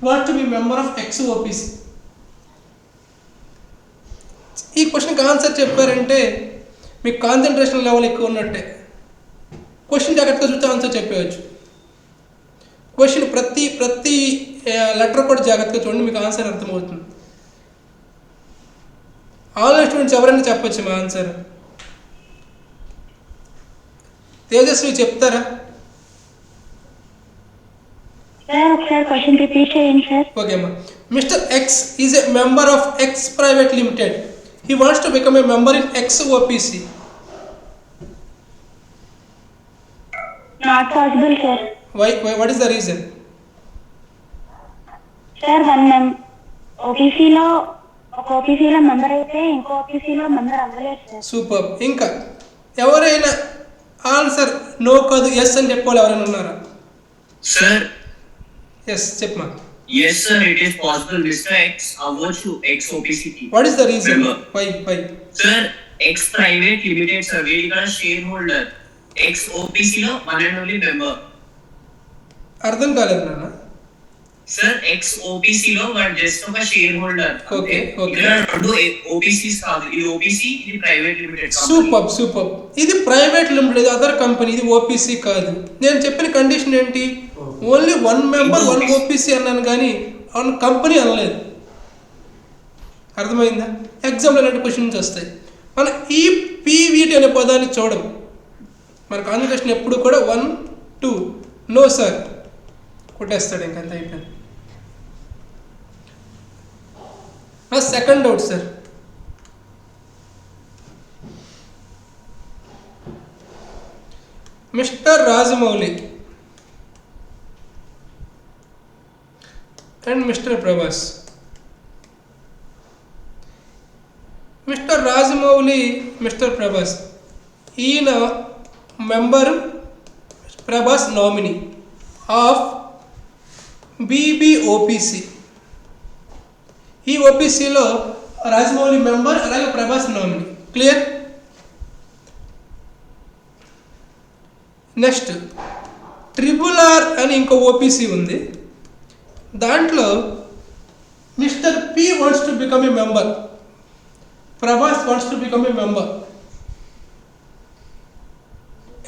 want to be member of X OPC. ఈ క్వశ్చన్కి ఆన్సర్ చెప్పారంటే మీకు కాన్సన్ట్రేషన్ లెవెల్ ఎక్కువ ఉన్నట్టే. క్వశ్చన్ జాగ్రత్తగా చూస్తే ఆన్సర్ చెప్పవచ్చు. క్వశ్చన్ ప్రతి లెటర్ కూడా జాగ్రత్తగా చూడండి, మీకు ఆన్సర్ అర్థమవుతుంది. ఆన్లైన్ స్టూడెంట్స్ ఎవరైనా చెప్పచ్చు మా ఆన్సర్. తేజస్వి చెప్తారా? సార్ క్వశ్చన్ రిపీట్ చేయండి సార్. ఓకే అమ్మా. Mister X is a member of X private limited. He wants to become a member in X OPC. Not possible sir. What is the reason? Sir ఓపీసీలో ఒక ఓపీసీలో member అయితే ఇంకో ఓపీసీలో member అవ్వలేదు sir. Super. ఇంకా ఎవరైనా ఆన్సర్ నో కాదు ఎస్ అని చెప్పాలి ఎవరైనా ఉన్నారా? Sir, ఎస్ చెప్పమా. yes sir, it is possible Mr. X award to X OPCT. What is the reason? Why? Sir, X Private Limited sir, we are shareholder. X OPC లో one and only member. అర్థం కాలేదు నాన్న. Sir, X OPC లో one just ఒక shareholder. Okay. ఇక్కడ రెండు OPCs కాదు, ఇది OPC, ఇది Private Limited company. సూపర్. ఇది ప్రైవేట్ లిమిటెడ్, అదర్ కంపెనీ, ఇది ఓపీసీ కాదు. నేను చెప్పిన కండిషన్ ఏంటి? Only one member one OPC అన్నాను కానీ వన్ కంపెనీ అనలేదు. అర్థమైందా? ఎగ్జామ్లో ఇలాంటి క్వశ్చన్స్ వస్తాయి. మనం ఈ పీవీటీ అనే పదాన్ని చూడం. మన కాన్సన్ట్రేషన్ ఎప్పుడు కూడా 1 2 నో సార్ కొట్టేస్తాడు, ఇంకంత అయిపోయింది. నా second doubt sir. Mr Rajamouli and Mr Prabhas. Mr Rajamouli, Mr Prabhas, ఈయన member, Prabhas nominee of BBOPC. ఈ ఓపీసీలో రాజమౌళి మెంబర్, అలాగే Prabhas nominee. Clear? Next triple R అని ఇంకో ఓపీసీ ఉంది. దాంట్లో Mr P wants to become a member, Prabhas wants to become a member.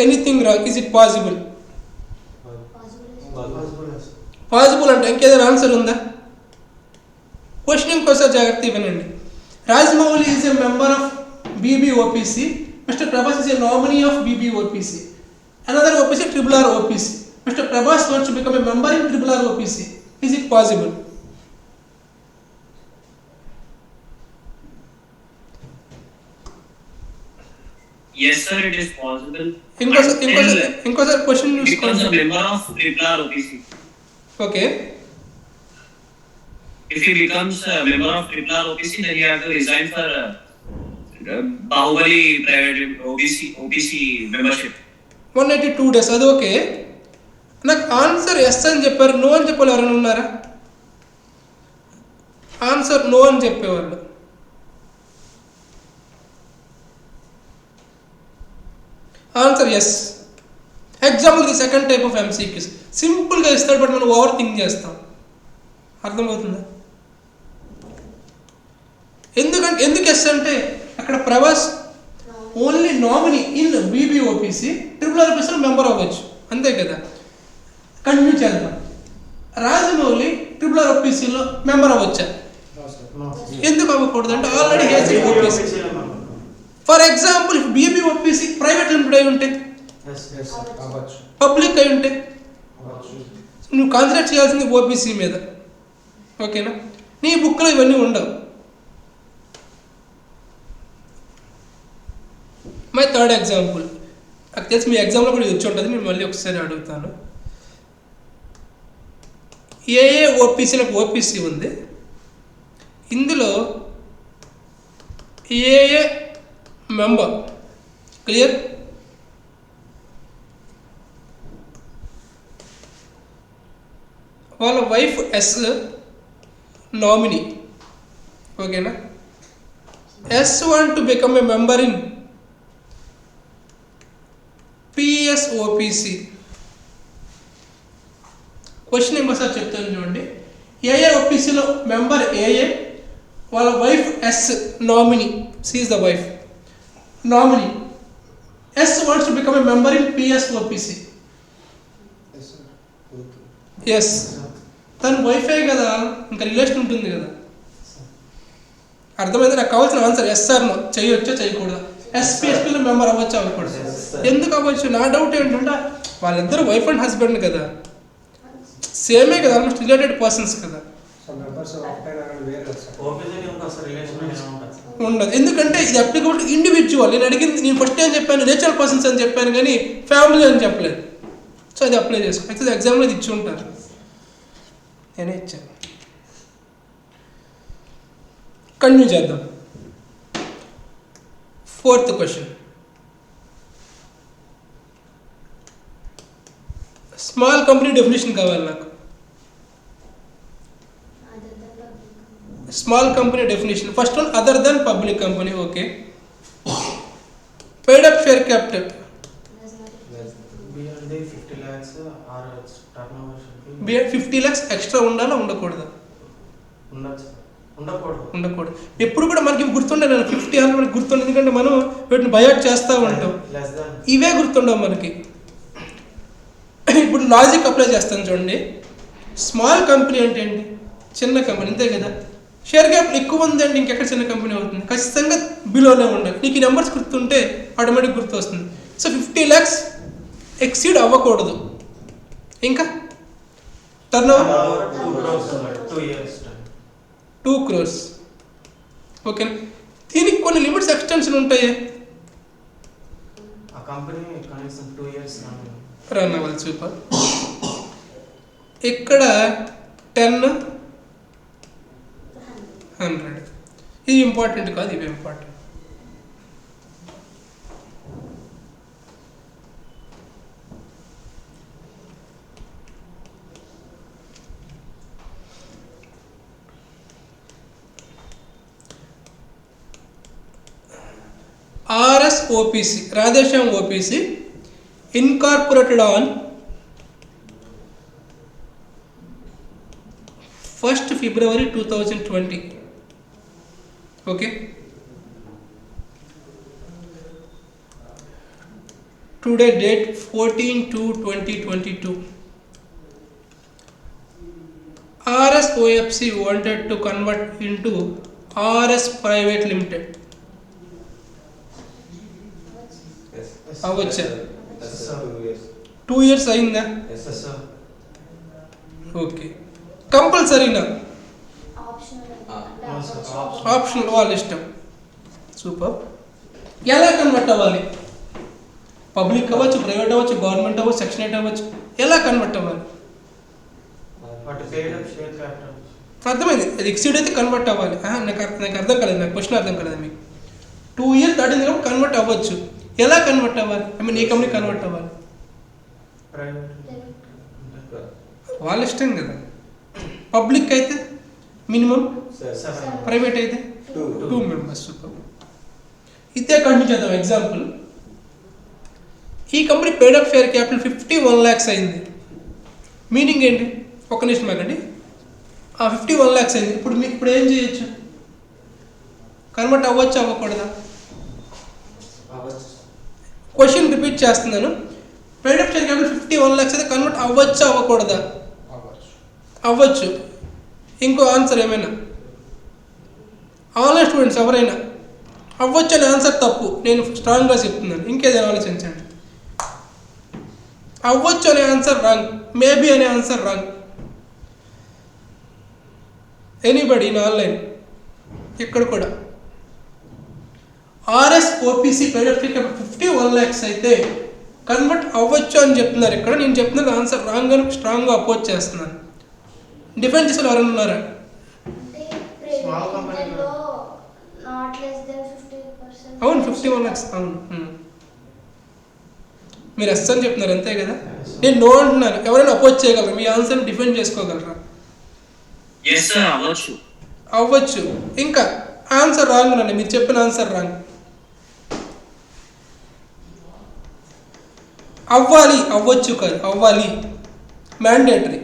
Anything wrong? Is it possible? Possible అంటే ఇంకేదైనా ఆన్సర్ ఉందా? క్వశ్చన్ ఇంకోసారి జాగ్రత్త ఇవ్వనండి. Rajamouli is a member of బీబీఓపీసీ, mister Prabhas is a nominee of BBOPC. Another OPC triple R OPC. Mr Prabhas wants to become a member in triple R OPC. Is it possible? Yes sir, it is possible. ఇంకోసారి question Becomes చూసుకోండి. a member of triple-R OPC. Okay. If he becomes a member of triple-R OPC, then he has to resign for Bahubali private OPC membership. 182 days. అది okay. నాకు answer yes అని చెప్పారు, no అని చెప్పేవాళ్ళు ఎవరైనా ఉన్నారా? Answer no అని చెప్పేవాళ్ళు. Answer yes. ఎగ్జాంపుల్కి సెకండ్ టైప్ ఆఫ్ ఎంసీక్యూస్ సింపుల్గా ఇస్తాడు, బట్ మనం ఓవర్ థింక్ చేస్తాం. అర్థమవుతుందా? ఎందుకు ఎస్ అంటే అక్కడ Prabhas only nominee in BBOPC, triple R ఓపీసీలో మెంబర్ అవ్వచ్చు, అంతే కదా. కంటిన్యూ చేద్దాం. రాజమౌళి ట్రిబుల్-ఆర్ ఓపీసీలో మెంబర్ అవ్వచ్చా? ఎందుకు అవ్వకూడదు అంటే already has OPC. For example if BB OPC private limited అయి ఉంటే, ఎస్ అవ్వచ్చు పబ్లిక్ అయి ఉంటే అవ్వచ్చు. నువ్వు కాన్సన్ట్రేట్ చేయాల్సింది ఓపీసీ మీద. ఓకేనా? నీ బుక్లో ఇవన్నీ ఉండవు. మై థర్డ్ ఎగ్జాంపుల్, నాకు తెలిసి మీ ఎగ్జామ్లో కూడా ఇది వచ్చి ఉంటుంది, నేను మళ్ళీ ఒకసారి అడుగుతాను. ఏఏ ఓపీసీలకు ఓపీసీ ఉంది, ఇందులో ఏఏ మెంబర్ క్లియర్, వాళ్ళ వైఫ్ ఎస్ నామినీ. ఓకేనా? S want to become a member in PSOPC. Question ఇంకోసారి చెప్తాను చూడండి. ఏఏ ఓపీసీలో మెంబర్ ఏఏ, వాళ్ళ wife S nominee, she is the wife nominee. S wants to become a member in PSOPC. S, తను వైఫే కదా, ఇంకా రిలేషన్ ఉంటుంది కదా. అర్థమైంది? నాకు కావాల్సిన ఆన్సర్ ఎస్ ఆర్ నో, చేయొచ్చా చేయకూడదా, ఎస్పీఎస్పీలో మెంబర్ అవ్వచ్చు అవ్వకూడదు. ఎందుకు అవ్వచ్చు? నా డౌట్ ఏంటంటే వాళ్ళిద్దరు వైఫ్ అండ్ హస్బెండ్ కదా, సేమే కదా, ఆల్మోస్ట్ రిలేటెడ్ పర్సన్స్ కదా. ఉండదు, ఎందుకంటే ఇది అప్లికబుల్ ఇండివిజువల్. నేను అడిగింది, నేను ఫస్ట్ ఏం చెప్పాను, నేచురల్ పర్సన్స్ అని చెప్పాను కానీ ఫ్యామిలీ అని చెప్పలేదు. సో అది అప్లై చేసుకో. అయితే ఎగ్జామ్లో ఇది ఇచ్చి ఉంటారు, నేనే ఇచ్చాను. కంటిన్యూ చేద్దాం. Fourth question, small company definition కావాలి నాకు. Small company definition, first one other than public company. Okay. Paid up share capital, beyond 50 lakhs extra ఉండాలా ఉండకూడదా? ఉండకూడదు. ఎప్పుడు కూడా మనకి గుర్తుండే, నేను 50 అన్న మనకి గుర్తుండే, ఎందుకంటే మనం వీటిని బయాట్ చేస్తూ ఉంటాం, ఇవే గుర్తుండవు మనకి. ఇప్పుడు లాజిక్ అప్లై చేస్తాను చూడండి. స్మాల్ కంపెనీ అంటే ఏంటి? చిన్న కంపెనీ, అంతే కదా. షేర్ క్యాపిటల్ ఎక్కువ ఉందండి, ఇంకెక్కడ చిన్న కంపెనీ అవుతుంది? ఖచ్చితంగా బిలోనే ఉండాలి. నీకు ఈ నెంబర్స్ గుర్తుంటే ఆటోమేటిక్ గుర్తు వస్తుంది. సో 50 lakhs ఎక్సీడ్ అవ్వకూడదు. ఇంకా టర్న్ ఓవర్ 2 crores. ఓకే. దీనికి కొన్ని లిమిట్స్ ఎక్స్టెన్షన్ ఉంటాయి, రన్ అవ్వాలి. సూపర్. ఇక్కడ 10, 100 ఇది ఇంపార్టెంట్ కాదు, ఇవి important. RSOPC, Radhesham OPC, incorporated on 1st February 2020. Okay. Today date 14/2/2022. RSOFC wanted to convert into RS Private Limited. అవచ్చా? 2 years అయిందా? ఓకే. కంపల్సరీనా? ఆప్షనల్, వాళ్ళ ఇష్టం. సూపర్. ఎలా కన్వర్ట్ అవ్వాలి? పబ్లిక్ అవ్వచ్చు, ప్రైవేట్ అవ్వచ్చు, గవర్నమెంట్ అవ్వచ్చు, సెక్షన్ 8 అవ్వచ్చు. ఎలా కన్వర్ట్ అవ్వాలి? అర్థమైంది, అది ఎక్సీడ్ అయితే కన్వర్ట్ అవ్వాలి. నాకు అర్థం కాలేదు, నాకు క్వశ్చన్ అర్థం కాలేదు మీకు. 2 years దాటింది కాబట్టి కన్వర్ట్ అవ్వచ్చు. ఎలా కన్వర్ట్ అవ్వాలి? I mean A company convert అవ్వాలి? వాళ్ళ ఇష్టం కదా. పబ్లిక్ అయితే మినిమం, ప్రైవేట్ అయితే 2 members. సూపర్. ఇదే కంటిన్యూ చేద్దాం. ఎగ్జాంపుల్, ఈ company paid up share capital 51 lakhs అయింది. మీనింగ్ ఏంటి? ఒక్క నిమిషం ఆగండి. 51 lakhs అయింది. ఇప్పుడు ఏం చేయొచ్చు? కన్వర్ట్ అవ్వచ్చు అవ్వకూడదా? క్వశ్చన్ రిపీట్ చేస్తున్నాను. Paid up share capital 51 lakhs అయితే కన్వర్ట్ అవ్వచ్చు అవ్వకూడదా? అవ్వచ్చు. ఇంకో ఆన్సర్ ఏమైనా? ఆన్లైన్ స్టూడెంట్స్ ఎవరైనా అవ్వచ్చు అనే ఆన్సర్ తప్పు, నేను స్ట్రాంగ్గా చెప్తున్నాను. ఇంకేదైనా ఆలోచించండి. అవ్వచ్చు అనే ఆన్సర్ రాంగ్, మేబీ అనే answer wrong. Anybody in online ఇక్కడ కూడా ఆర్ఎస్ ఓపీసీ పేడప్ 51 lakhs అయితే కన్వర్ట్ అవ్వచ్చు అని చెప్తున్నారు. ఇక్కడ నేను చెప్తున్నాను ఆన్సర్ రాంగ్ అని స్ట్రాంగ్గా అపోజ్ చేస్తున్నాను. డిఫెండ్ చేసిన ఎవరైనా ఉన్నారా? అంటే ప్రైవేట్ ఇంటర్లో నాట్ లెస్ దెన్ 50%. అవును 51 lakhs అవును. మీరు ఎస్ అని చెప్తున్నారు అంతే కదా. నేను నో అంటున్నాను. ఎవరైనా అపోజ్ చేయగలరా? మీ ఆన్సర్ని డిఫెండ్ చేసుకోగలరా? yes sir అవ్వచ్చు. అవ్వచ్చు. ఇంకా ఆన్సర్ రాంగ్ అండి, మీరు చెప్పిన ఆన్సర్ రాంగ్. అవ్వాలి, అవ్వచ్చు కాదు, అవ్వాలి మ్యాండేటరీ.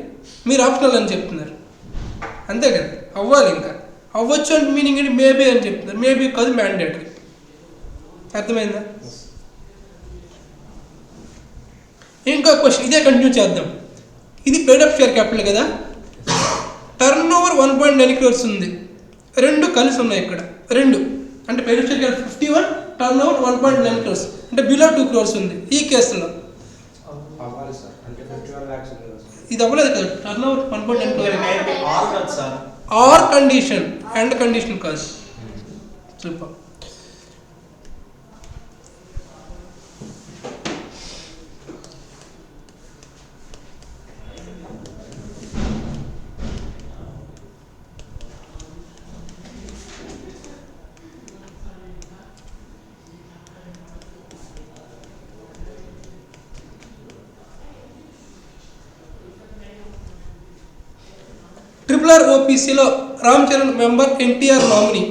మీరు ఆప్షనల్ అని చెప్తున్నారు అంతే కదా. అవ్వాలి, ఇంకా అవ్వచ్చు అంటే మీనింగ్ ఏంటి? మేబీ అని చెప్తున్నారు. మేబీ కాదు, మ్యాండేటరీ. అర్థమైందా? ఇంకా క్వశ్చన్ ఇదే కంటిన్యూ చేద్దాం. ఇది పేడప్ షేర్ క్యాపిటల్ కదా. టర్న్ ఓవర్ 1.9 crores ఉంది. రెండు కలిసి ఉన్నాయి ఇక్కడ. రెండు అంటే paid-up share capital 51, turn over 1.9 crores అంటే బిలో 2 crores ఉంది. ఈ కేసులో అవ్వాలి సార్, అంటే 51 lakhs ఉంది కదా సార్. ఇది అవ్వలేదు కదా. టర్న్ ఓవర్ 1.9 crores ఆల్ కదా sir. Or condition and condition కాదు. సూపర్. ట్రిపుల్ ఓపీసీలో రామ్ చరణ్ మెంబర్, ఎన్టీఆర్ నామినీ.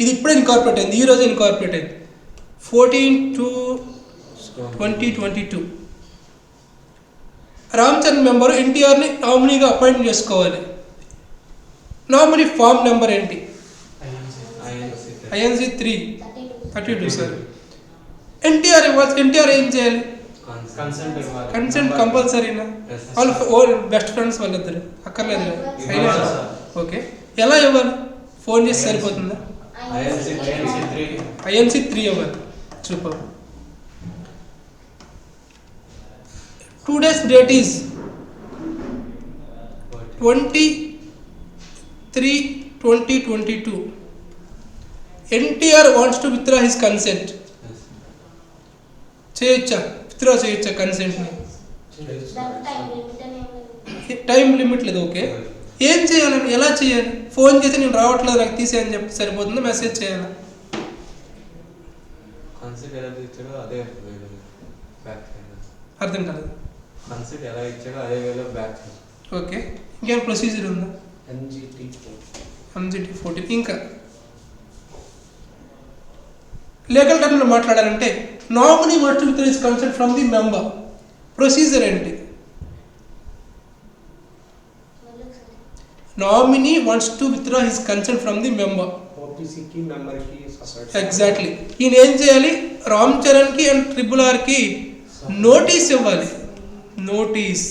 ఇది ఇప్పుడే ఇన్కార్పొరేట్ అయింది, ఈరోజు ఇన్కార్పొరేట్ అయింది. 14/2/2022 రామ్ చరణ్ మెంబరు ఎన్టీఆర్ని నామినీగా అపాయింట్ చేసుకోవాలి. నామినీ ఫామ్ నెంబర్ ఏంటి? INC 3/32 sir. ఎన్టీఆర్ ఇవ్వాలి. ఎన్టీఆర్ ఏం చేయాలి? కన్సెంట్ కంపల్సరీనా? వాళ్ళు బెస్ట్ ఫ్రెండ్స్ వాళ్ళిద్దరు, అక్కర్లేదు కదా. ఓకే, ఎలా ఇవ్వాలి? ఫోన్ చేసి సరిపోతుందా? INC 3 ఇవ్వాలి. Super. 2 days date is 23/2022. NTR wants to withdraw his consent. చేయొచ్చా? విత్డ్రా చేయొచ్చా కన్సెంట్ని? టైం లిమిట్ లేదు. ఓకే, ఏం చేయాలని, ఎలా చేయాలి? ఫోన్ చేసి నేను రావట్లేదు నాకు తీసేయని చెప్పి సరిపోతుందా? మెసేజ్ చేయాలా? అర్థం కాలేదు. ఓకే, ఇంకేం ప్రొసీజర్ ఉందా? MGT 14. ఇంకా లీగల్ టర్మ్లో మాట్లాడాలంటే nominee wants to withdraw his consent from the member. Procedure ఏంటి? Nominee wants to withdraw his consent from the member. ఓపీసీకి మెంబర్కి ఎగ్జాక్ట్లీ. ఈయన ఏం చేయాలి? రామ్ చరణ్కి అండ్ ట్రిపుల్ ఆర్కి నోటీస్ ఇవ్వాలి. నోటీస్.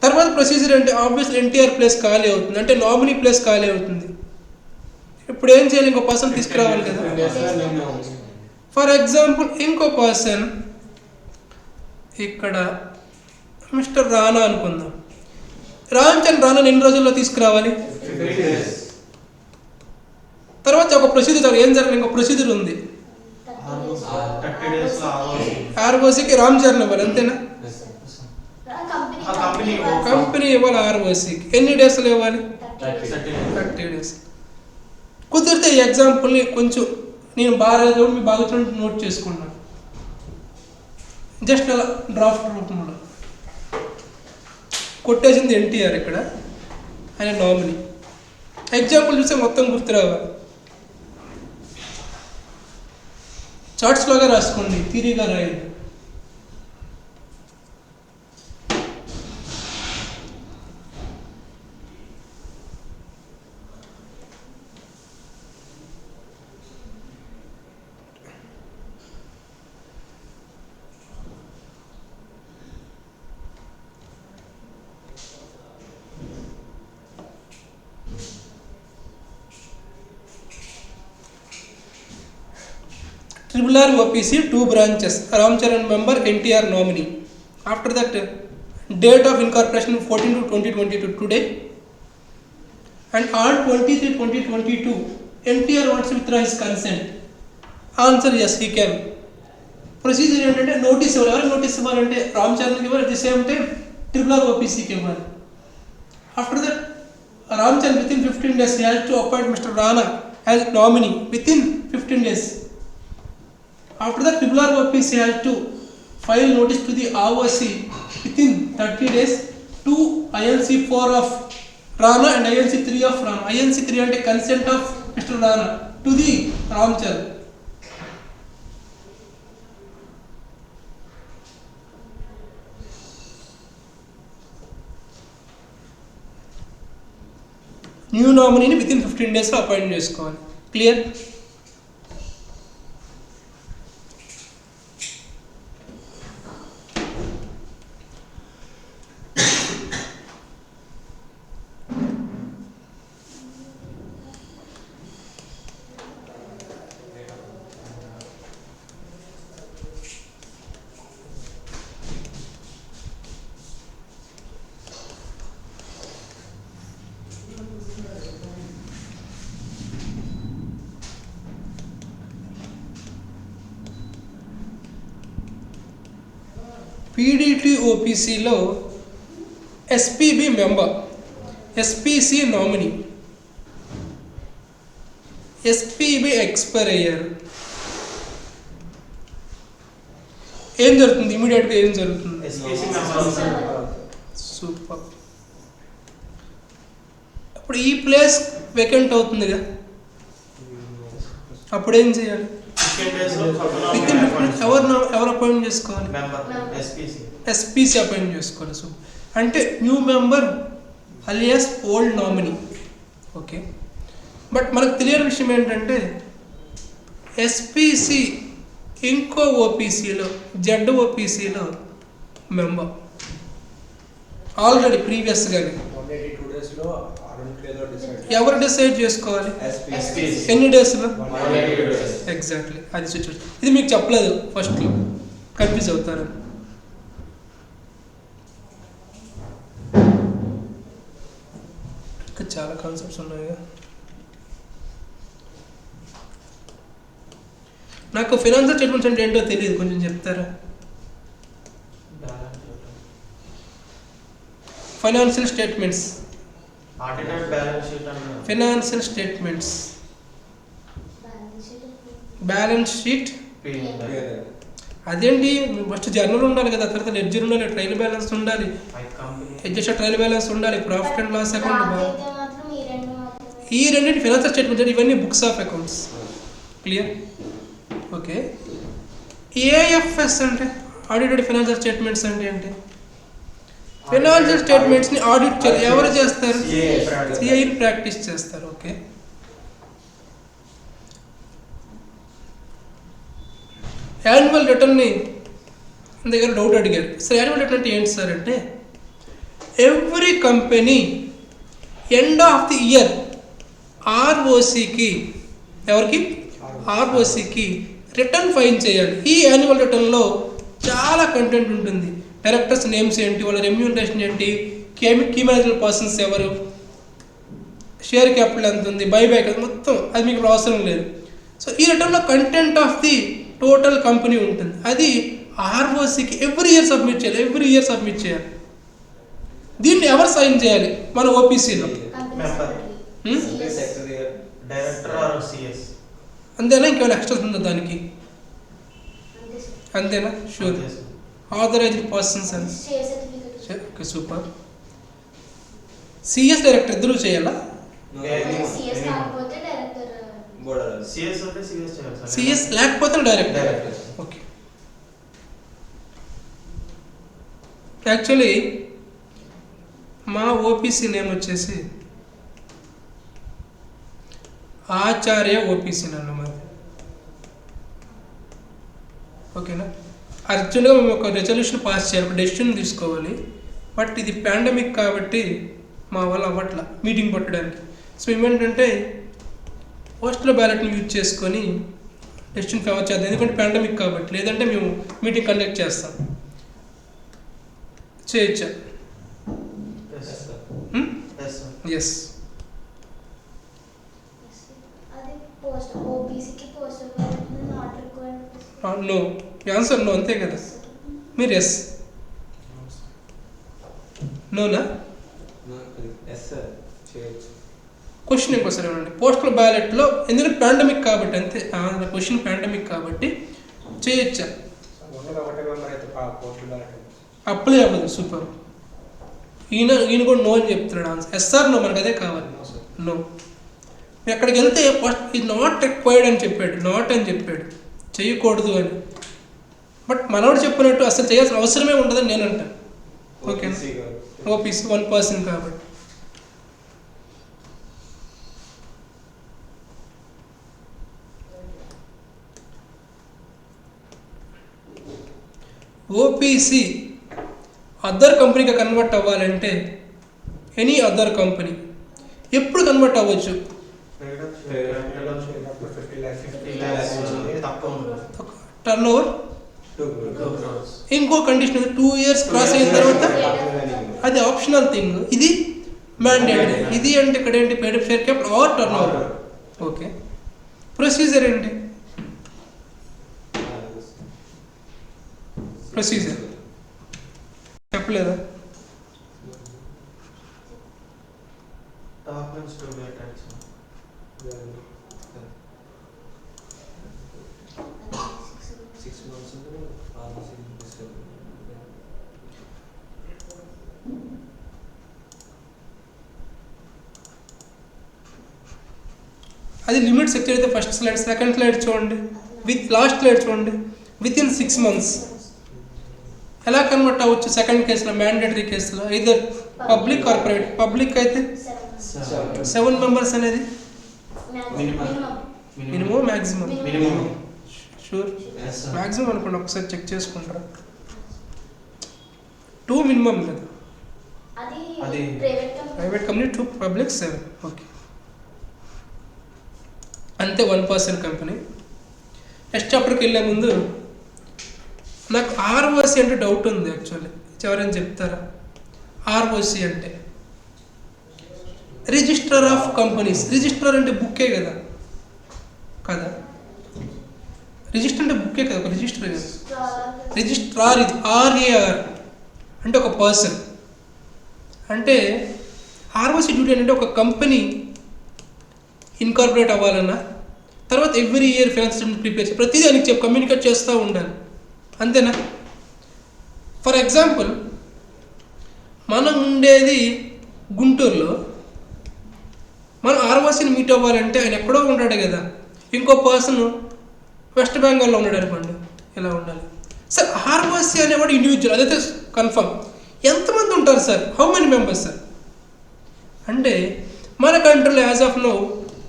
తర్వాత ప్రొసీజర్ అంటే ఆబ్వియస్లీ ఎన్టీఆర్ ప్లేస్ ఖాళీ అవుతుంది, అంటే నామినీ ప్లేస్ ఖాళీ అవుతుంది. ఇప్పుడు ఏం చేయాలి? ఇంకో పర్సన్ తీసుకురావాలి కదా. ఫర్ ఎగ్జాంపుల్ ఇంకో పర్సన్ ఇక్కడ మిస్టర్ రానా అనుకుందాం. రామ్ చరణ్ రానాని ఎన్ని రోజుల్లో తీసుకురావాలి? తర్వాత ఒక ప్రొసీజర్ ఏం జరగాలి? ఇంకో ప్రొసీజర్ ఉంది. ROCకి రామ్ చరణ్ ఇవ్వాలి, అంతేనా? కంపెనీ ఇవ్వాలి ROCకి. ఎన్ని డేస్లో ఇవ్వాలి? 30 days. కుదిరితే ఈ ఎగ్జాంపుల్ని కొంచెం నేను బాగా మీ బాగా నోట్ చేసుకున్నాను. జస్ట్ అలా డ్రాఫ్ట్ రూపంలో కొట్టేసింది ఎన్టీఆర్ ఇక్కడ, ఆయన నామినీ. ఎగ్జాంపుల్ చూస్తే మొత్తం గుర్తు రావాలి. చార్ట్స్లాగా రాసుకోండి, థిరీగా రాయండి. RRR OPC 2 branches, Ram Charan member, NTR nominee. After that, date of incorporation 14 to 2022 today. And on 23/2022, NTR wants to withdraw his consent. Answer yes, he can. Procedure ఏంటంటే నోటీస్ ఇవ్వాలి. ఎవరికి notice ఇవ్వాలంటే రామ్ చరణ్కి ఇవ్వాలి, at the same time RRR OPCకి ఇవ్వాలి. After that Ram Charan within 15 days he has to appoint Mr. Rana as nominee within 15 days. After that RRR OPC has to file notice to the ROC within 30 days to INC 4 of Rana and INC 3 of Rana. INC 3 అంటే consent of Mr. Rana to the Ram Charan. New నామినీని within 15 డేస్లో appoint చేసుకోవాలి. Clear? PDT ఓపీసీలో SPB member, SPC nominee, SPB expire అయ్యారు. ఏం జరుగుతుంది? ఇమీడియట్గా ఏం జరుగుతుంది? సూపర్. అప్పుడు ఈ ప్లేస్ వేకెంట్ అవుతుంది కదా, అప్పుడు ఏం చేయాలి? ఎవరు అపాయింట్ చేసుకోవాలి? ఎస్పీసీ అపాయింట్ చేసుకోవాలి. సో అంటే new member alias old nominee. Okay, but మనకు తెలియని విషయం ఏంటంటే ఎస్పీసీ ఇంకో ఓపీసీలో జెడ్ ఓపీసీలో మెంబర్ ఆల్రెడీ ప్రీవియస్గానే. ఎవరు డిసైడ్ చేసుకోవాలి? ఎన్ని డేస్లో? ఎగ్జాక్ట్లీ, అది సిచ్యువేషన్. ఇది మీకు చెప్పలేదు ఫస్ట్లో, కన్ఫ్యూజ్ అవుతారు. ఇంకా చాలా కాన్సెప్ట్స్ ఉన్నాయి. నాకు ఫైనాన్షియల్ స్టేట్మెంట్స్ అంటే ఏంటో తెలియదు, కొంచెం చెప్తారా? Financial statements, financial statements, balance sheet. అదేంటి, ఫస్ట్ జర్నల్ ఉండాలి కదా, తర్వాత లెడ్జర్ ఉండాలి, ట్రయల్ బ్యాలెన్స్ ఉండాలి, అడ్జస్టెడ్ ట్రయల్ బ్యాలెన్స్ ఉండాలి, ప్రాఫిట్ అండ్ లాస్ అకౌంట్. ఈ రెండింటి ఫైనాన్షియల్ స్టేట్మెంట్స్ అంటే ఇవన్నీ books of accounts. Clear? Okay. AFS అంటే ఆడిటెడ్ ఫైనాన్షియల్ స్టేట్మెంట్స్ అంటే ఏంటి? ఫైనాన్షియల్ స్టేట్మెంట్స్ని ఆడిట్ ఎవరు చేస్తారు? సిఐ ప్రాక్టీస్ చేస్తారు. ఓకే. యాన్యువల్ రిటర్న్ని దగ్గర డౌట్ అడిగారు. సార్ యాన్యువల్ రిటర్న్ అంటే ఏంటి సార్ అంటే, every company end of the year ఆర్ఓసికి, ఎవరికి? ఆర్ఓసికి రిటర్న్ ఫైల్ చేయాలి. ఈ యాన్యువల్ రిటర్న్లో చాలా కంటెంట్ ఉంటుంది. డైరెక్టర్స్ నేమ్స్ ఏంటి, వాళ్ళ రెమ్యూనరేషన్ ఏంటి, కీ మేనేజర్ పర్సన్స్ ఎవరు, షేర్ క్యాపిటల్ ఎంత ఉంది, బైబ్యాక్, మొత్తం అది మీకు అవసరం లేదు. సో ఈ రిటర్న్లో content of the total company ఉంటుంది. అది ఆర్ఓసికి ఎవ్రీ ఇయర్ సబ్మిట్ చేయాలి. దీన్ని ఎవరు సైన్ చేయాలి? మన ఓపీసీలో. అంతేనా? ఇంకేమైనా ఎక్స్ట్రా ఉందా దానికి? అంతేనా? షూర్. ఆథరైజ్డ్ పర్సన్స్ అని. Okay, super. సిఎస్ డైరెక్టర్ ఇద్దరు చేయాలా? సిఎస్ లేకపోతే డైరెక్టర్. ఓకే. యాక్చువల్లీ మా ఓపీసీ నేమ్ వచ్చేసి ఆచార్య ఓపీసీ అన్నమాట. ఓకేనా? అర్జెంట్గా మేము ఒక రెజల్యూషన్ పాస్ చేయాలి, ఒక డెసిషన్ తీసుకోవాలి. బట్ ఇది పాండమిక్ కాబట్టి మా వల్ల అవ్వట్ల మీటింగ్ పెట్టడానికి. సో ఏమేంటంటే పోస్టల్ బ్యాలెట్ని యూజ్ చేసుకొని డెసిషన్ ఫేవర్ చేద్దాం, ఎందుకంటే పాండమిక్ కాబట్టి. లేదంటే మేము మీటింగ్ కండక్ట్ చేస్తాం. చేయొచ్చా? ఎస్. అది పోస్ట్ ఓబీసీకి postal ballot not required. No. Answer no, అంతే కదా. మీరు ఎస్ నోనా? క్వశ్చన్ ఇంకోసారి ఏమండి? పోస్టల్ బ్యాలెట్లో ఎందుకంటే పాండమిక్ కాబట్టి, అంతే. క్వశ్చన్ పాండమిక్ కాబట్టి చేయొచ్చా? అప్లై అవ్వదు. సూపర్. ఈయన కూడా నో అని చెప్తున్నాడు ఆన్సర్. ఎస్ఆర్ నో, మనకు అదే కావాలి. నో. ఎక్కడికి వెళ్తే ఫస్ట్ ఇది నాట్ రిక్వైర్డ్ అని చెప్పాడు, నాట్ అని చెప్పాడు, చేయకూడదు అని. బట్ మనవాడు చెప్పినట్టు అసలు చేయాల్సిన అవసరమే ఉండదని నేను అంటాను. ఓకేనా? ఓపీసీ 1% కాబట్టి. ఓపీసీ అదర్ కంపెనీగా కన్వర్ట్ అవ్వాలంటే ఎనీ అదర్ కంపెనీ ఎప్పుడు కన్వర్ట్ అవ్వచ్చు? Turn over. ఇంకో కండిషన్ 2 years క్రాస్ అయిన తర్వాత అది ఆప్షనల్ థింగ్, ఇది మ్యాండేటరీ. ఇది అంటే ఇక్కడ ఏంటి? Paid share capital or turnover. Okay. Procedure ఏంటి? ప్రొసీజర్ చెప్పలేదా? అది లిమిట్స్ ఎక్కడైతే ఫస్ట్ స్లైడ్, సెకండ్ స్లైడ్ చూడండి, లాస్ట్ స్లైడ్ చూడండి. విత్ ఇన్ 6 months ఎలా కన్వర్ట్ అవ్వచ్చు? సెకండ్ కేసులో, మ్యాండేటరీ కేసులో either public or private. Public అయితే 7 members అనేది మినిమం, మ్యాక్సిమం? షూర్? మ్యాక్సిమం అనుకోండి, ఒకసారి చెక్ చేసుకుంటారా? 2 minimum కదా. అది ప్రైవేట్ కంపెనీ 2, పబ్లిక్ 7. ఓకే, అంతే. 1% కంపెనీ. నెక్స్ట్ చాప్టర్కి వెళ్ళే ముందు నాకు ఆర్ఓసి అంటే డౌట్ ఉంది యాక్చువల్లీ. ఎవరైనా చెప్తారా? ఆర్ఓసి అంటే రిజిస్టర్ ఆఫ్ కంపెనీస్. రిజిస్టర్ అంటే బుక్కే కదా, కదా? రిజిస్టర్ అంటే బుక్కే కదా, ఒక రిజిస్టర్ కదా. రిజిస్ట్రార్ ఇది ఆర్ఏఆర్ అంటే ఒక పర్సన్. అంటే ఆర్ఓసి డ్యూటీ అంటే ఒక కంపెనీ ఇన్కార్పొరేట్ అవ్వాలన్నా, తర్వాత every year finance statement prepare చేసి ప్రతిదీ ఆయనకి కమ్యూనికేట్ చేస్తూ ఉండాలి, అంతేనా? ఫర్ ఎగ్జాంపుల్, మనం ఉండేది గుంటూరులో, మనం ఆర్ఓసిని మీట్ అవ్వాలంటే ఆయన ఎక్కడో ఉంటాడు కదా, ఇంకో పర్సన్ వెస్ట్ బెంగాల్లో ఉన్నాడు అనుకోండి, ఎలా ఉండాలి సార్? ఆర్ఓసి అనేవాడు ఇండివిజువల్, అదైతే కన్ఫర్మ్. ఎంతమంది ఉంటారు sir? How many members sir? అంటే మన కంట్రీలో యాజ్ ఆఫ్ నో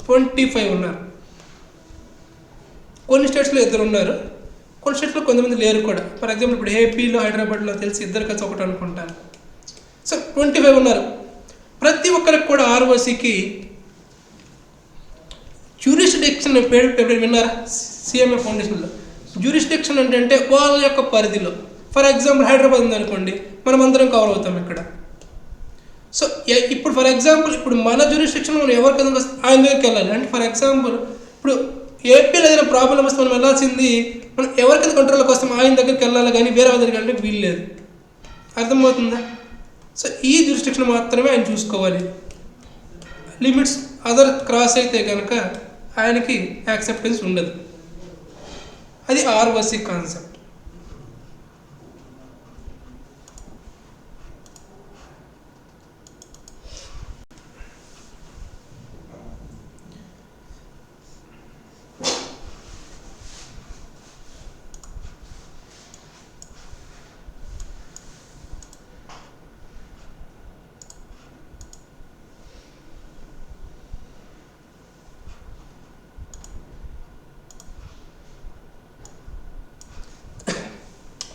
25 ఉన్నారు. కొన్ని స్టేట్స్లో 2 ఉన్నారు, కొన్ని స్టేట్స్లో కొంతమంది లేరు కూడా. ఫర్ ఎగ్జాంపుల్ ఇప్పుడు ఏపీలో, హైదరాబాద్లో తెలిసి 2 కలిసి ఒకటి అనుకుంటాను. సో 25 ఉన్నారు. ప్రతి ఒక్కరికి కూడా ఆర్ఓసికి జ్యూరిస్డిక్షన్ పేరు విన్నారా? సిఎంఏ ఫౌండేషన్లో జ్యూరిస్డిక్షన్ అంటే వాళ్ళ యొక్క పరిధిలో. ఫర్ ఎగ్జాంపుల్ హైదరాబాద్ ఉందనుకోండి, మనం అందరం కవర్ అవుతాం ఇక్కడ. సో ఇప్పుడు ఫర్ ఎగ్జాంపుల్, ఇప్పుడు మన జ్యూరిస్డిక్షన్ మనం ఎవరికైనా వస్తే ఆయన దగ్గరికి వెళ్ళాలి. అంటే ఫర్ ఎగ్జాంపుల్ ఇప్పుడు ఏపీలో ఏదైనా ప్రాబ్లం వస్తే మనం వెళ్ళాల్సింది, మనం ఎవరికైనా కంట్రోల్లోకి వస్తాం ఆయన దగ్గరికి వెళ్ళాలి, కానీ వేరే వాళ్ళ దగ్గరికి వెళ్ళడానికి వీలు లేదు. అర్థమవుతుందా? సో ఈ జ్యూరిస్డిక్షన్ మాత్రమే ఆయన చూసుకోవాలి. లిమిట్స్ అదర్ క్రాస్ అయితే కనుక ఆయనకి యాక్సెప్టెన్స్ ఉండదు. అది ROC concept.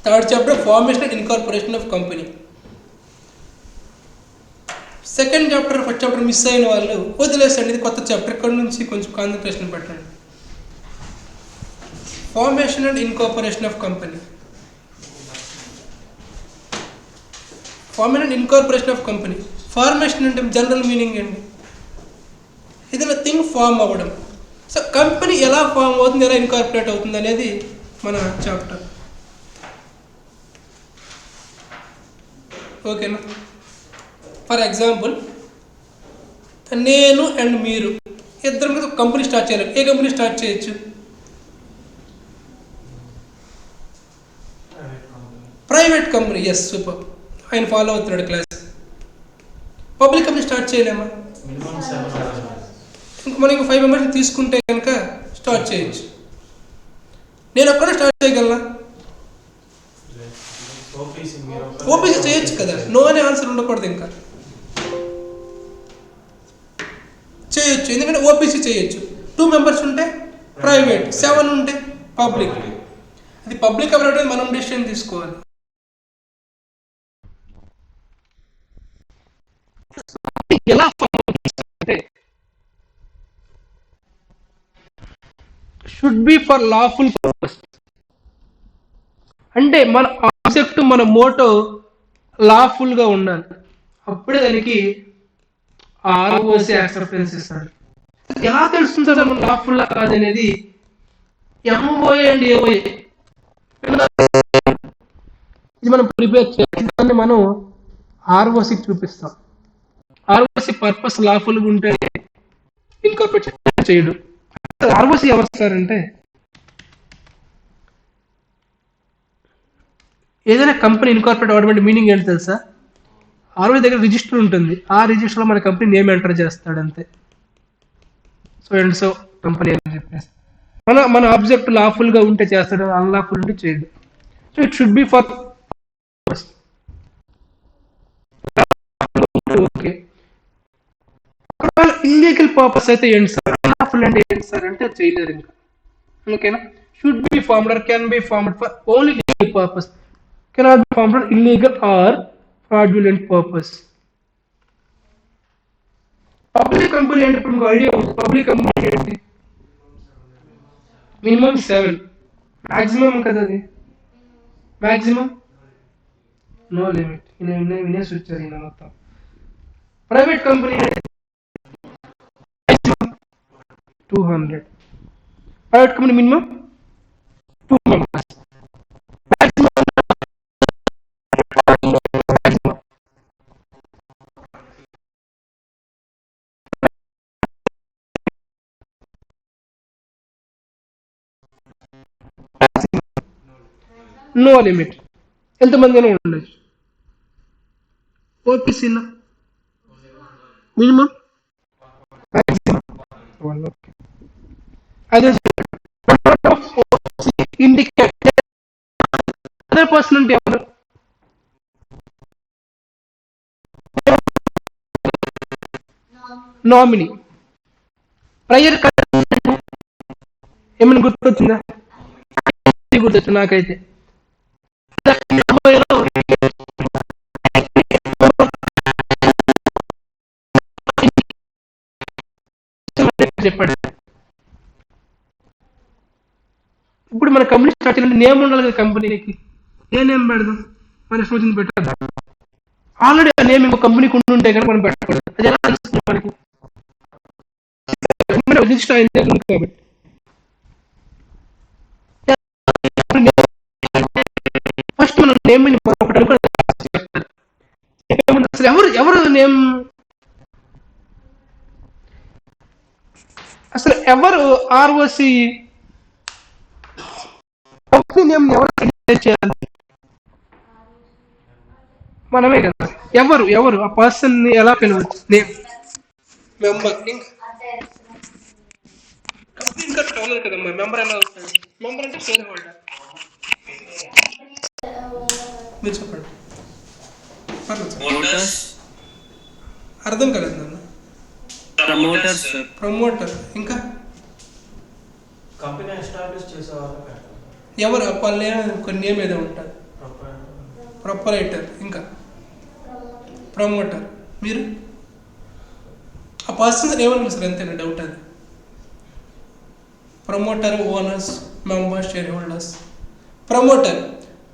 Third chapter formation and incorporation of company. Second chapter, first chapter miss అయిన వాళ్ళు వదిలేసండి, ఇది కొత్త చాప్టర్. ఇక్కడ నుంచి కొంచెం కాన్సన్ట్రేషన్ పెట్టండి. Formation and incorporation of company. Formation and incorporation of company. Formation అంటే జనరల్ మీనింగ్ ఏంటి? ఏదైనా థింగ్ ఫామ్ అవ్వడం. సో కంపెనీ ఎలా ఫామ్ అవుతుంది, ఎలా ఇన్కార్పొరేట్ అవుతుంది అనేది మన చాప్టర్. ఓకేనా? ఫర్ ఎగ్జాంపుల్, నేను అండ్ మీరు ఇద్దరు మీద ఒక కంపెనీ స్టార్ట్ చేయాలి. ఏ కంపెనీ స్టార్ట్ చేయొచ్చు? Private company. ఎస్, సూపర్, ఆయన ఫాలో అవుతున్నాడు క్లాస్. పబ్లిక్ కంపెనీ స్టార్ట్ చేయలేమా? మనం ఇంకో 5 మెంబర్స్ని తీసుకుంటే కనుక స్టార్ట్ చేయొచ్చు. నేను ఒక్కడే స్టార్ట్ చేయగలనా? ఓపీసీ చేయొచ్చు కదా. నో అనే ఆన్సర్ ఉండకూడదు, ఇంకా చేయొచ్చు. ఎందుకంటే ఓపీసీ చేయొచ్చు. 2 మెంబర్స్ ఉంటే ప్రైవేట్, 7 ఉంటే పబ్లిక్. అది పబ్లిక్ అనేది మనం డెసిషన్ తీసుకోవాలి. ఎలా అంటే should be for lawful purpose. అంటే మన ఆబ్జెక్ట్, మన మోటో లాఫుల్గా ఉండాలి. అప్పుడే దానికి ఆర్ఓసి యాక్సెప్టెన్స్ ఇస్తాడు. ఎలా తెలుస్తుంది సార్ మనం లాఫుల్ కాదు అనేది? ఎంఓఏ అండ్ ఏఓఏ ఇది మనం ప్రిపేర్ చేయాలి. దాన్ని మనం ఆర్ఓసికి చూపిస్తాం. ఆర్ఓసి పర్పస్ లాఫుల్గా ఉంటే ఇన్కార్పొరేట్ చేయడు. ఆర్ఓసి ఎవరు సార్ అంటే, ఏదైనా కంపెనీ ఇన్కార్పొరేట్ అవ్వడం మీనింగ్ ఏంటి తెలుసా? ఆర్ఓసి దగ్గర రిజిస్టర్ ఉంటుంది. ఆ రిజిస్టర్లో మన కంపెనీ నేమ్ ఎంటర్ చేస్తాడు అంతే. సో అండ్ సో కంపెనీ అని చెప్పేసి మన ఆబ్జెక్ట్ లాఫుల్గా ఉంటే చేస్తాడు, అన్లాఫుల్ ఉంటే చేయడు. So it should be for okay. Illegal purpose అయితే ఏంటి సార్? అన్లాఫుల్ అంటే ఏంటి సార్ అంటే చేయలేరు ఇంకా. ఓకేనా? Should be formed or can be formed for only legal purpose, cannot be formed for illegal or fraudulent purpose. Public company అంటే ఇప్పుడు మీకు ఐడియా ఉంది. పబ్లిక్ కంపెనీ ఏంటి? మినిమం 7, మాక్సిమం కదా అది. Maximum no limit. వినేసి వచ్చారు ఈయన మొత్తం. Private company 200. Private company minimum 2 members. No limit. ఎంతమంది అయినా ఉండొచ్చు. ఓపీసీలో మినిమం అదే ఇండికేట్ అదర్ పర్సన్ అంటే ఎవరు? నామినీ. ప్రయర్ ఏమైనా గుర్తొచ్చిందా? గుర్తొచ్చు నాకైతే. చెప్పాడు. ఇప్పుడు మన కంపెనీ స్టార్ట్ చేయాలంటే నేమ్ ఉండాలి కదా కంపెనీకి. ఏ నేమ్ పెడదాం? మన ఇష్టం వచ్చింది పెట్టద్దాం. ఆల్రెడీ ఆ నేమ్ ఇంకో కంపెనీకి ఉంటే కనుక మనం పెట్టకూడదు. అది ఎలా తెలుస్తుంది మనకి? రిజిస్టర్ అయింది కాబట్టి ఫస్ట్ మనం నేమ్ ఒకటి అనుకో. అసలు ఎవరు నేమ్, అసలు ఎవరు ఆర్ఓసి నేమ్ ఎవరు చేయాలి? మనమే కదా. ఎవరు ఆ పర్సన్ ని ఎలా పిలవచ్చు? Name, member. కంపెనీ ఇంకా కావాలి కదమ్మా. మెంబర్ ఎలా అవుతుంది? మెంబర్ అంటే షేర్ హోల్డర్. మీరు చెప్పండి. అర్థం కాలేదు నన్ను. ప్రమోటర్. ఇంకా కంపెనీ ఎస్టాబ్లిష్ చేసేవాళ్ళు ఎవరు? వాళ్ళే కొన్ని నేమ్ ఏదో ఉంటుంది. ప్రొపరేటర్. ఇంకా ప్రమోటర్. మీరు ఆ పర్సన్స్ ఏమని పిలుస్తారు? అంతేనా? డౌట్ అది. Promoter, owners, members shareholders.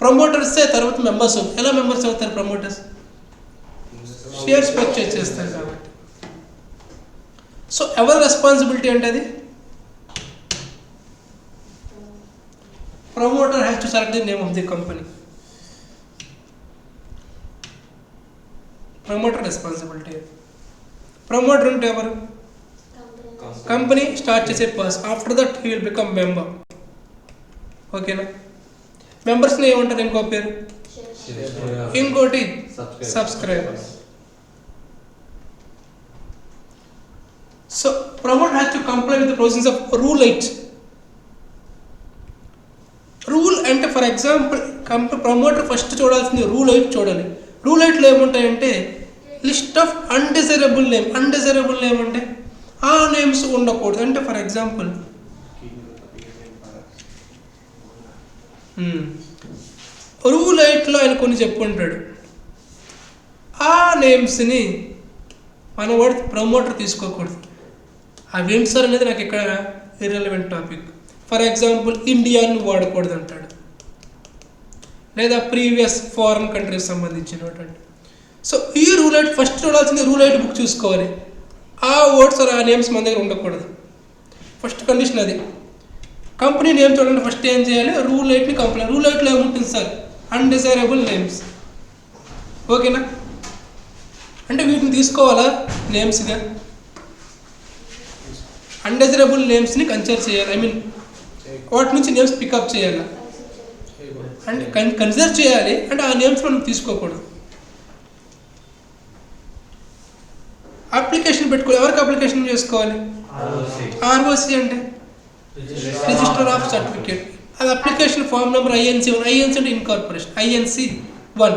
ప్రమోటర్సే తర్వాత మెంబర్స్. ఎలా మెంబర్స్ అవుతారు ప్రమోటర్స్? షేర్స్ పర్చేస్ చేస్తారు కాబట్టి. సో ఎవరి రెస్పాన్సిబిలిటీ అంటే అది promoter has to select the name of the company. Promoter responsibility. Promoter అంటే ఎవరు? కంపెనీ స్టార్ట్ చేసే person. After that he will become member. ఓకేనా? మెంబర్స్ని ఏమంటారు ఇంకో పేరు? ఇంకోటి subscribers. So promoter has to comply with the provisions of rule 8. Rule అంటే ఫర్ ఎగ్జాంపుల్ ప్రమోటర్ ఫస్ట్ చూడాల్సింది రూల్ 8 చూడాలి. రూల్ 8లో ఏముంటాయంటే list of undesirable name. Undesirable name అంటే ఆ నేమ్స్ ఉండకూడదు. అంటే ఫర్ ఎగ్జాంపుల్ రూల్ 8లో ఆయన కొన్ని చెప్పుకుంటాడు. ఆ నేమ్స్ని మనవాడు ప్రమోటర్ తీసుకోకూడదు. అవి ఏంటి సార్ అనేది నాకు ఇక్కడ ఇర్రెలవెంట్ టాపిక్. ఫర్ ఎగ్జాంపుల్ ఇండియాని వాడకూడదు అంటాడు, లేదా ప్రీవియస్ ఫారెన్ కంట్రీస్ సంబంధించినటువంటి. సో ఈ రూల్ 8 ఫస్ట్ చూడాల్సింది రూల్ 8 బుక్ చూసుకోవాలి. ఆ వర్డ్స్ ఆ నేమ్స్ మన దగ్గర ఉండకూడదు. ఫస్ట్ కండిషన్ అది. కంపెనీ నేమ్ చూడండి, ఫస్ట్ ఏం చేయాలి? రూల్ 8ని కంప్లైంట్. రూల్ 8లో ఏముంటుంది సార్? Undesirable names. ఓకేనా? అంటే వీటిని తీసుకోవాలా నేమ్స్గా? అన్డిజైరబుల్ నేమ్స్ని కన్సిడర్ చేయాలి. ఐ మీన్ వాటి నుంచి నేమ్స్ పికప్ చేయాలి. అంటే కన్సిడర్ చేయాలి. అంటే ఆ నేమ్స్ మనం తీసుకోకూడదు. అప్లికేషన్ పెట్టుకోవాలి. ఎవరికి అప్లికేషన్ చేసుకోవాలి? ఆర్ఓసి అంటే రిజిస్టర్ ఆఫ్ సర్టిఫికేట్. అది application form number INC1. INC అంటే ఇన్కార్పొరేషన్. INC1.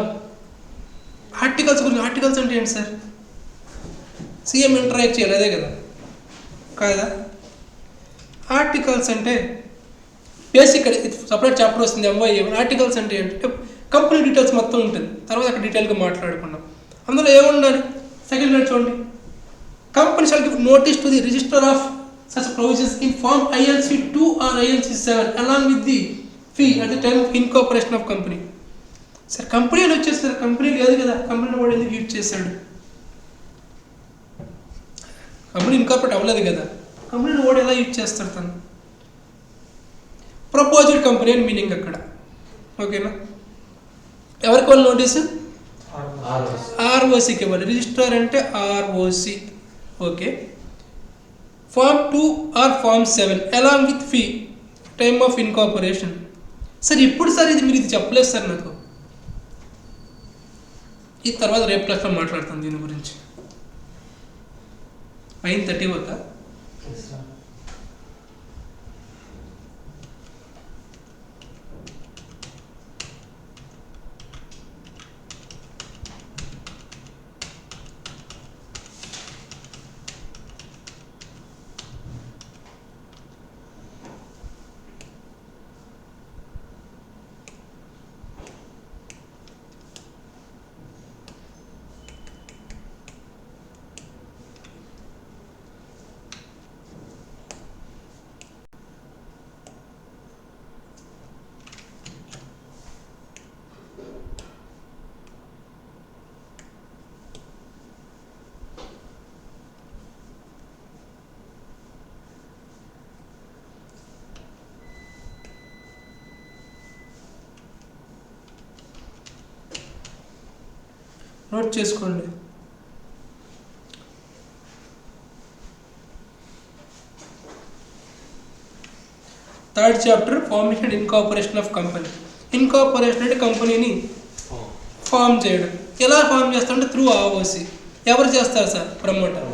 ఆర్టికల్స్ గురించి. ఆర్టికల్స్ అంటే ఏంటి సార్? సీఎం ఇంటరాక్ట్ చేయాలి, అదే కదా కాదా? ఆర్టికల్స్ అంటే బేసిక్ సపరేట్ చాప్టర్ వస్తుంది MYA. ఆర్టికల్స్ అంటే ఏంటంటే కంపెనీ డీటెయిల్స్ మొత్తం ఉంటుంది. తర్వాత అక్కడ డీటెయిల్గా మాట్లాడుకున్నాం. అందులో ఏముండాలి? సెకండ్ లైన్ చూడండి. Company shawl give notice to the register of such provisions in form INC2 or INC7 along with the fee at the time of incorporation of company. Sir company అని వచ్చేస్తారు. కంపెనీ లేదు కదా, company వాడు ఎందుకు use చేశాడు? Company incorporate అవ్వలేదు కదా, కంపెనీని వాడు ఎలా యూజ్ చేస్తాడు తను? ప్రపోజ్డ్ కంపెనీ అని మీనింగ్ అక్కడ. ఓకేనా? ఎవరికి వాళ్ళు నోటీసు? ROCకి ఇవ్వాలి. రిజిస్టర్ అంటే ROC. Okay. Form 2 or Form 7 along with fee time of incorporation. Sir ఇప్పుడు సార్ ఇది మీరు ఇది చెప్పలేదు సార్ నాకు. ఈ తర్వాత రేపు క్లాస్లో మాట్లాడతాను దీని గురించి. 9:30 వద్దా? నోట్ చేసుకోండి. Third chapter formation and incorporation of company. Incorporation అంటే కంపెనీని ఫామ్ చేయడం. ఎలా ఫామ్ చేస్తారంటే త్రూ ROC. ఎవరు చేస్తారు సార్? ప్రమోటర్.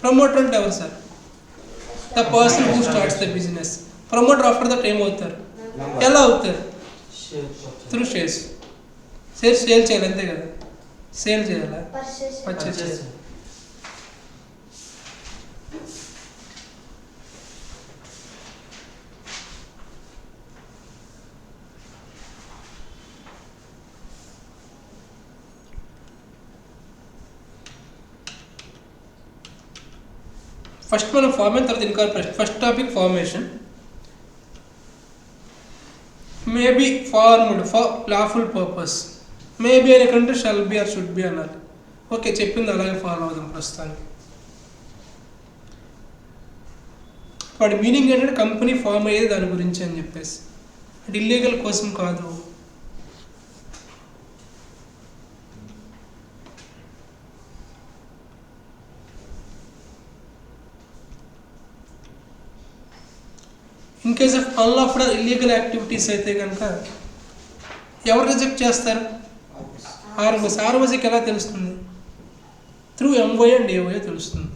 ప్రమోటర్ అంటే ఎవరు sir? The person who starts the business. Promoter after that ఏమవుతారు? ఎలా అవుతారు? Through shares. షేర్స్ సేల్ చేయాలి, అంతే కదా? సేల్ చేయాలా? పర్చేస్ చేయాలి. ఫస్ట్ మనం ఫార్మేషన్, తర్వాత incorporation. First topic formation. May be formed for lawful purpose. Maybe అనే కంటే shall be or should be అనాలి. ఓకే, చెప్పింది అలాగే ఫాలో అవుదాం ప్రస్తుతానికి. వాడి మీనింగ్ ఏంటంటే కంపెనీ ఫామ్ అయ్యేది దాని గురించి అని చెప్పేసి, అంటే ఇల్లీగల్ కోసం కాదు. In case of unlawful illegal activities అయితే కనుక ఎవరు రిజెక్ట్ చేస్తారు? ఆర్ఓసి. ఆర్ఓసికి ఎలా తెలుస్తుంది? త్రూ ఎంఓఏ అండ్ ఏఓఏ తెలుస్తుంది.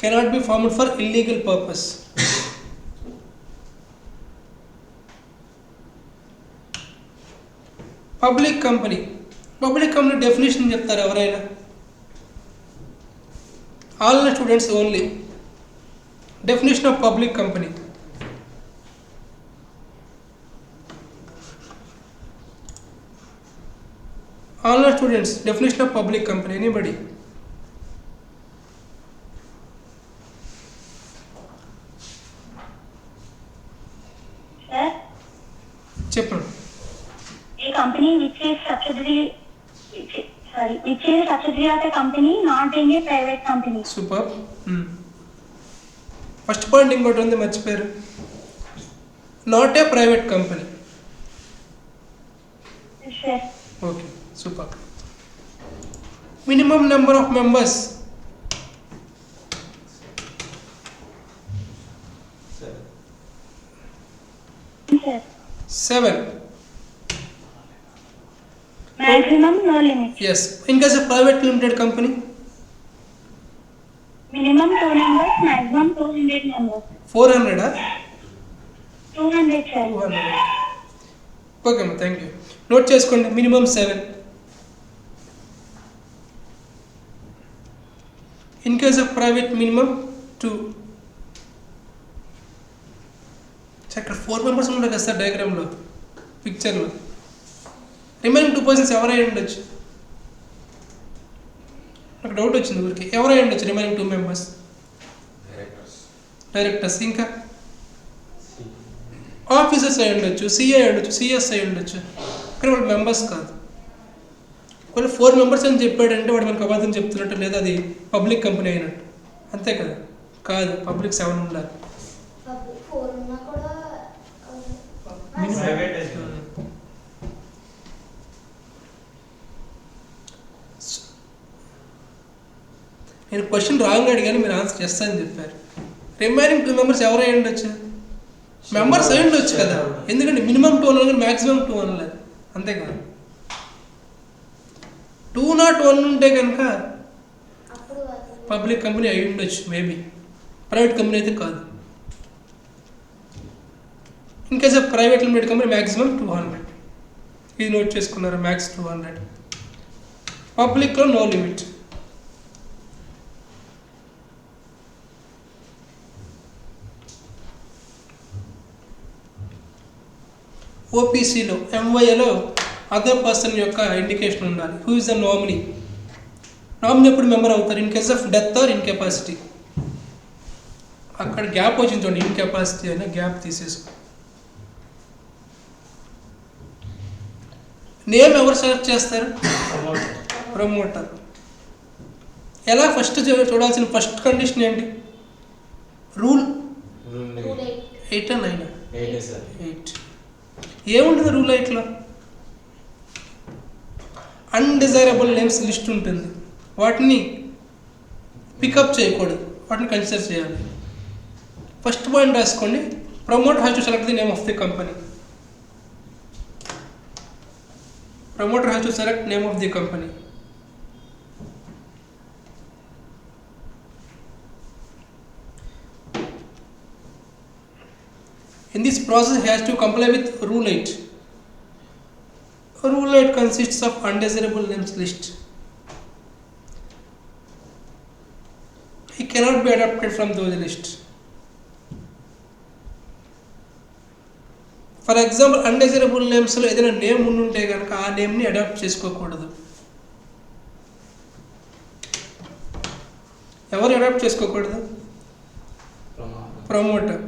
Cannot be formed for illegal purpose. Public company. Public company definition చెప్తారు ఎవరైనా? All students only. Definition of public company. All students definition of public company. Anybody? చెప్పండి. A company which is subsidiary of a company, not being a private company. Super. First point ఇంకోటి ఉంది, మర్చిపోయారు. Not a private company. Sir. Okay, super. Minimum number of members. Sir. 7. Maximum no limit. Yes. In case of private limited company, Minimum 2 members, maximum 200 members. 400. 200, sir. 200. Okay అమ్మా, thank you. Note చేసుకోండి. Minimum 7. In case of private minimum 2. ఇక్కడ 4 members ఉంటారు కదా sir డయాగ్రామ్లో, పిక్చర్లో. Remaining 2 persons ఎవరై ఉండొచ్చు? నాకు doubt వచ్చింది ఊరికి. ఎవరై ఉండొచ్చు రిమైనింగ్ 2 మెంబర్స్? డైరెక్టర్స్. ఇంకా ఆఫీసర్స్ అయి ఉండొచ్చు, సిఐ ఉండొచ్చు, సిఎస్ అయి ఉండొచ్చు. కానీ వాళ్ళు మెంబర్స్ కాదు. వాళ్ళు 4 మెంబర్స్ అని చెప్పాడంటే వాడు మనకు అబద్ధం చెప్తున్నట్టు, లేదా అది పబ్లిక్ కంపెనీ అయినట్టు. అంతే కదా? కాదు, పబ్లిక్ 7 ఉండాలి. పబ్లిక్ 4 ఉన్నా కూడా నేను క్వశ్చన్ రాంగ్ అడిగాను, మీరు ఆన్సర్ చేస్తానని చెప్పారు. రిమైనింగ్ 2 మెంబర్స్ ఎవరై ఉండొచ్చు? మెంబర్స్ అయి ఉండొచ్చు కదా, ఎందుకంటే మినిమం 2 అన్నా కానీ మ్యాక్సిమం 2 అనలేదు. అంతే కదా? 201 ఉంటే కనుక అప్పుడు పబ్లిక్ కంపెనీ అయి ఉండొచ్చు, మేబీ. ప్రైవేట్ కంపెనీ అయితే కాదు. In case of private limited company maximum 200. ఇది నోట్ చేసుకున్నారు, మ్యాక్స్ 200. పబ్లిక్లో నో లిమిట్. ఓపీసీలో ఎంవైఏలో అదర్ పర్సన్ యొక్క ఇండికేషన్ ఉండాలి. Who is the nominee? Nominee ఎప్పుడు మెంబర్ అవుతారు? In case of death or incapacity. అక్కడ గ్యాప్ వచ్చింది చూడండి, ఇన్కెపాసిటీ అనే గ్యాప్ తీసేసుకో. నేమ్ ఎవరు సెలెక్ట్ చేస్తారు? ప్రమోటర్. ఎలా? ఫస్ట్ చూడాల్సిన ఫస్ట్ కండిషన్ ఏంటి? రూల్ 8 ఆ 9? 8. ఏముంటుంది రూల్ 8లో? అన్డిజైరబుల్ నేమ్స్ లిస్ట్ ఉంటుంది, వాటిని పికప్ చేయకూడదు, వాటిని కన్సిడర్ చేయాలి. ఫస్ట్ పాయింట్ రాసుకోండి. Promoter has to select the name of the company. Promoter has to select name of the company. In this process, he has to comply with Rule 8. Rule 8 consists of undesirable names list. He cannot be adopted from those lists. For example undesirable నేమ్స్లో ఏదైనా name ఉండుంటే కనుక ఆ నేమ్ని adapt చేసుకోకూడదు. ఎవరు adapt చేసుకోకూడదు? Promoter.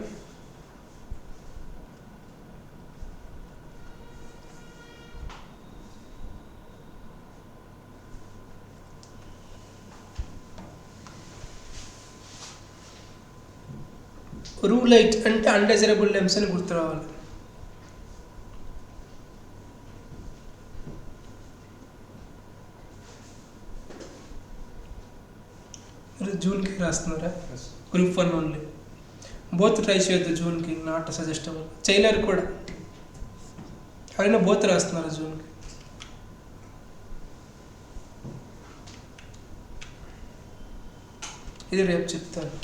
Rule 8 అంటే undesirable names అని గుర్తు రావాలి. మీరు జూన్కి రాస్తున్నారా? Group 1 only. బోత్ ట్రై చేయొద్దు జూన్కి, నాట్ సజెస్టబుల్. చేయలేరు కూడా. ఎవరైనా బోత్ రాస్తున్నారు జూన్కి. ఇది రేపు చెప్తాను.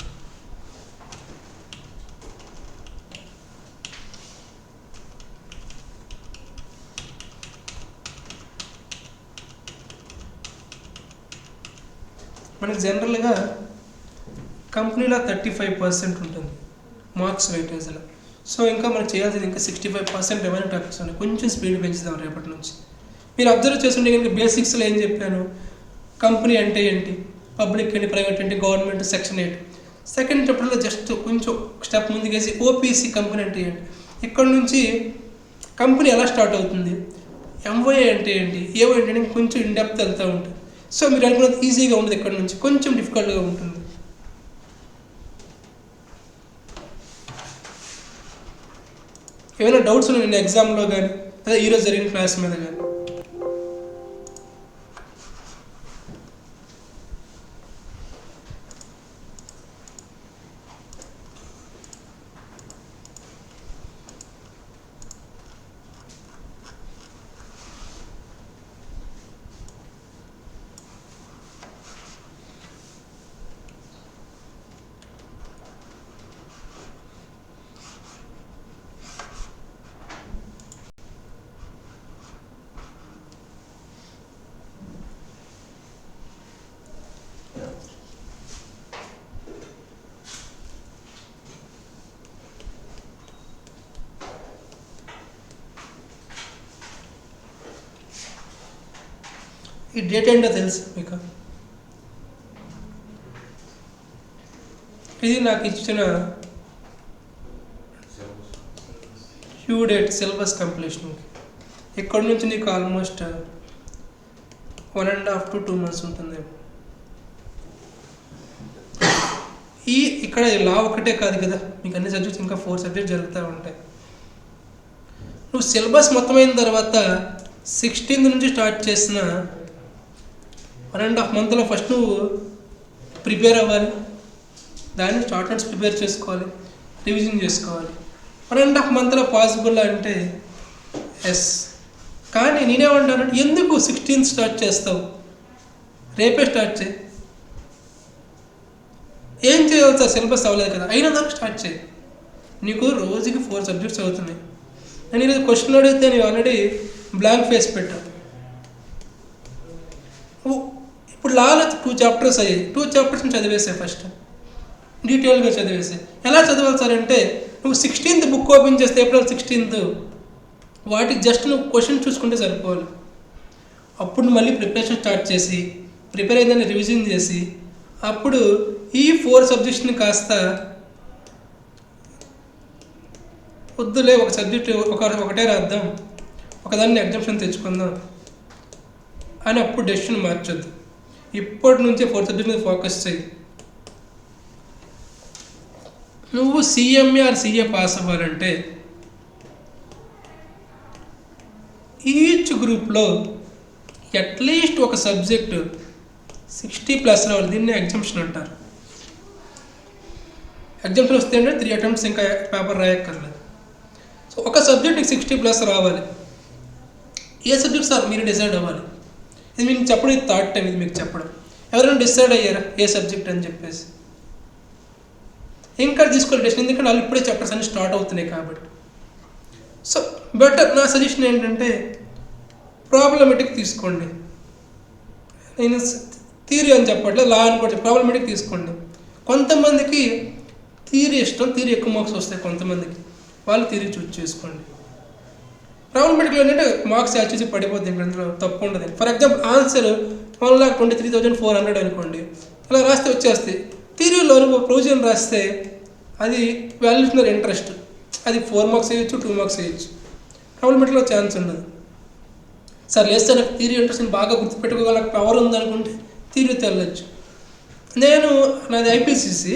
మనకి జనరల్గా కంపెనీలో 35% ఉంటుంది మార్క్స్ వెయిటేజ్లో. సో ఇంకా మనకు చేయాల్సింది ఇంకా 65% ఏమైనా టాపిక్స్ ఉన్నాయి. కొంచెం స్పీడ్ పెంచుదాం రేపటి నుంచి. మీరు అబ్జర్వ్ చేస్తుంటే కనుక బేసిక్స్లో ఏం చెప్పాను? కంపెనీ అంటే ఏంటి, పబ్లిక్ ఏంటి, ప్రైవేట్ ఏంటి, గవర్నమెంట్, సెక్షన్ 8. సెకండ్ చాప్టర్లో జస్ట్ కొంచెం స్టెప్ ముందుకేసి ఓపీసీ కంపెనీ అంటే ఏంటి, ఇక్కడ నుంచి కంపెనీ ఎలా స్టార్ట్ అవుతుంది, ఎంఓఏ అంటే ఏంటి, ఏవో ఏంటంటే కొంచెం ఇన్డెప్త్ వెళ్తూ ఉంటుంది. సో మీరు అనుకున్నది ఈజీగా ఉండదు, ఇక్కడ నుంచి కొంచెం డిఫికల్ట్గా ఉంటుంది. ఏమైనా డౌట్స్ ఉన్నాయి నేను ఎగ్జామ్లో కానీ లేదా ఈరోజు జరిగిన క్లాస్ మీద కానీ? ఈ డేట్ ఏంటో తెలుసు మీకు? ఇది నాకు ఇచ్చిన డ్యూ డేట్ సిలబస్ కంప్లీషన్కి. ఇక్కడ నుంచి నీకు ఆల్మోస్ట్ 1.5 to 2 months ఉంటుంది. ఇక్కడ లా ఒకటే కాదు కదా, మీకు అన్ని సబ్జెక్ట్స్ ఇంకా 4 సబ్జెక్ట్స్ జరుగుతూ ఉంటాయి. నువ్వు సిలబస్ మొత్తం అయిన తర్వాత 16th నుంచి స్టార్ట్ చేసిన 1.5 monthలో ఫస్ట్ నువ్వు ప్రిపేర్ అవ్వాలి. దాన్ని షార్ట్ నోట్స్ ప్రిపేర్ చేసుకోవాలి, రివిజన్ చేసుకోవాలి. 1.5 monthలో పాసిబుల్ అంటే ఎస్. కానీ నేనేమంటాను, ఎందుకు 16th స్టార్ట్ చేస్తావు? రేపే స్టార్ట్ చేయి. ఏం చేయాలి సార్, సిలబస్ అవ్వలేదు కదా, అయినా దాకా స్టార్ట్ చేయి. నీకు రోజుకి 4 సబ్జెక్ట్స్ అవుతున్నాయి. నేను ఈరోజు క్వశ్చన్ అడిగితే నేను ఆల్రెడీ బ్లాంక్ ఫేస్ పెట్టాను. ఇప్పుడు లాలో 2 chapters అయ్యాయి. 2 chapters చదివేసాయి, ఫస్ట్ డీటెయిల్గా చదివేసాయి. ఎలా చదవాలి సార్ అంటే, నువ్వు 16th బుక్ ఓపెన్ చేస్తే April 16th వాటికి జస్ట్ నువ్వు క్వశ్చన్ చూసుకుంటే సరిపోవాలి. అప్పుడు మళ్ళీ ప్రిపరేషన్ స్టార్ట్ చేసి, ప్రిపేర్ అయిందని రివిజన్ చేసి, అప్పుడు ఈ 4 సబ్జెక్ట్స్ని కాస్త వద్దులే ఒక సబ్జెక్ట్ ఒకటే రాద్దాం, ఒకదాన్ని ఎగ్జామ్షన్ తెచ్చుకుందాం అని అప్పుడు డెసిషన్ మార్చొద్దు. ఇప్పటి నుంచే 4 సబ్జెక్ట్ మీద ఫోకస్ చేయి. నువ్వు సిఎంఏ ఆర్ సిఏ పాస్ అవ్వాలంటే ఈచ్ గ్రూప్లో అట్లీస్ట్ ఒక సబ్జెక్ట్ 60+ రావాలి. దీన్ని ఎగ్జామ్షన్ అంటారు. ఎగ్జామ్షన్ వస్తే అంటే 3 attempts ఇంకా పేపర్ రాయక్కర్లేదు. సో ఒక సబ్జెక్ట్ 60+ రావాలి. ఏ సబ్జెక్ట్ సార్ మీరు డిసైడ్ అవ్వాలి. ఇది మీకు చెప్పడం, ఇది థర్డ్ టైం ఇది మీకు చెప్పడం. ఎవరైనా డిసైడ్ అయ్యారా ఏ సబ్జెక్ట్ అని చెప్పేసి? ఇంకా తీసుకోవాలి డెసిషన్, ఎందుకంటే వాళ్ళు ఇప్పుడే చాప్టర్స్ అన్ని స్టార్ట్ అవుతున్నాయి కాబట్టి. సో బెటర్ నా సజెషన్ ఏంటంటే ప్రాబ్లమేటిక్ తీసుకోండి. నేను థియరీ అని చెప్పట్లే, లా అని కూడా ప్రాబ్లమేటిక్ తీసుకోండి. కొంతమందికి థియరీ ఇష్టం, థియరీ ఎక్కువ మార్క్స్ వస్తాయి కొంతమందికి, వాళ్ళు థియరీ చూస్ చేసుకోండి. ప్రాబ్లమేటిక్లో ఏంటంటే మార్క్స్ యాక్చువల్లీ పడిపోద్ది, ఇంకా అందులో తప్పు ఉండదు. ఫర్ ఎగ్జాంపుల్ ఆన్సర్ 1,23,400 అనుకోండి, అలా రాస్తే వచ్చేస్తాయి. థియరీలో ప్రొవిజన్ రాస్తే అది వాల్యుయేషన్ ఇంట్రెస్ట్, అది 4 మార్క్స్ వేయచ్చు, 2 మార్క్స్ వేయచ్చు. ప్రాబ్లమేటిక్లో ఛాన్స్ ఉండదు. సార్ లేదు సార్ నాకు థియరీ ఇంట్రెస్ట్ బాగా గుర్తుపెట్టుకోగల పవర్ ఉందనుకుంటే థియరీతో వెళ్ళచ్చు. నాది ఐపీసీసీ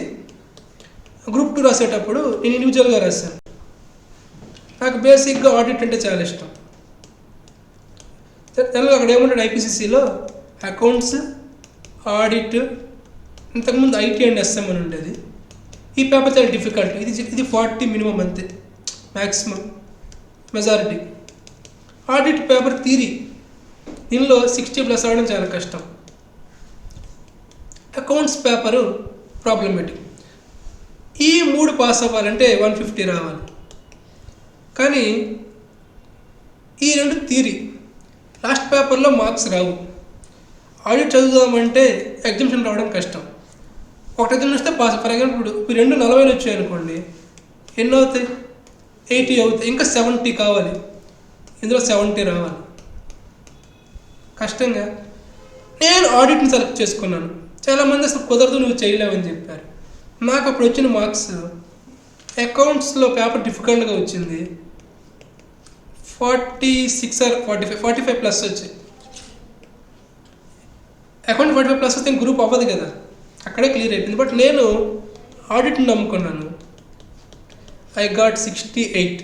గ్రూప్ 2 రాసేటప్పుడు నేను ఇండివిజువల్గా రాశాను. నాకు బేసిక్గా ఆడిట్ అంటే చాలా ఇష్టం. అక్కడ ఏముంటాడు ఐపీసీసీలో అకౌంట్స్, ఆడిట్, ఇంతకుముందు ఐటీ అండ్ ఎస్ఎం అని ఉండేది. ఈ పేపర్ చాలా డిఫికల్ట్. ఇది 40 మినిమం అంతే, maximum majority. Audit paper theory, దీనిలో 60+ రావడం చాలా కష్టం. Accounts paper problematic. ఈ 3 పాస్ అవ్వాలంటే 150 రావాలి. కానీ ఈ 2 థియరీ, లాస్ట్ పేపర్లో మార్క్స్ రావు. ఆడిట్ చదువుదామంటే ఎగ్జామ్షన్ రావడం కష్టం. ఒకటి ఎగ్జామ్ వస్తే పాస్. ఫర్ ఎగ్జాంపుల్ ఇప్పుడు 2 40 వచ్చాయి అనుకోండి, ఎన్ని అవుతాయి? 80 అవుతాయి. ఇంకా 70 కావాలి, ఇందులో 70 రావాలి. కష్టంగా. నేను ఆడిట్ని సెలెక్ట్ చేసుకున్నాను. చాలామంది అసలు కుదరదు, నువ్వు చేయలేవని చెప్పారు. నాకు అప్పుడు వచ్చిన మార్క్స్ అకౌంట్స్లో పేపర్ డిఫికల్ట్గా వచ్చింది, 46 or 45+ వచ్చాయి. అకౌంట్ 45+ వస్తే గ్రూప్ అవ్వదు కదా, అక్కడే క్లియర్ అయిపోయింది. బట్ నేను ఆడిట్ని నమ్ముకున్నాను. I got 68.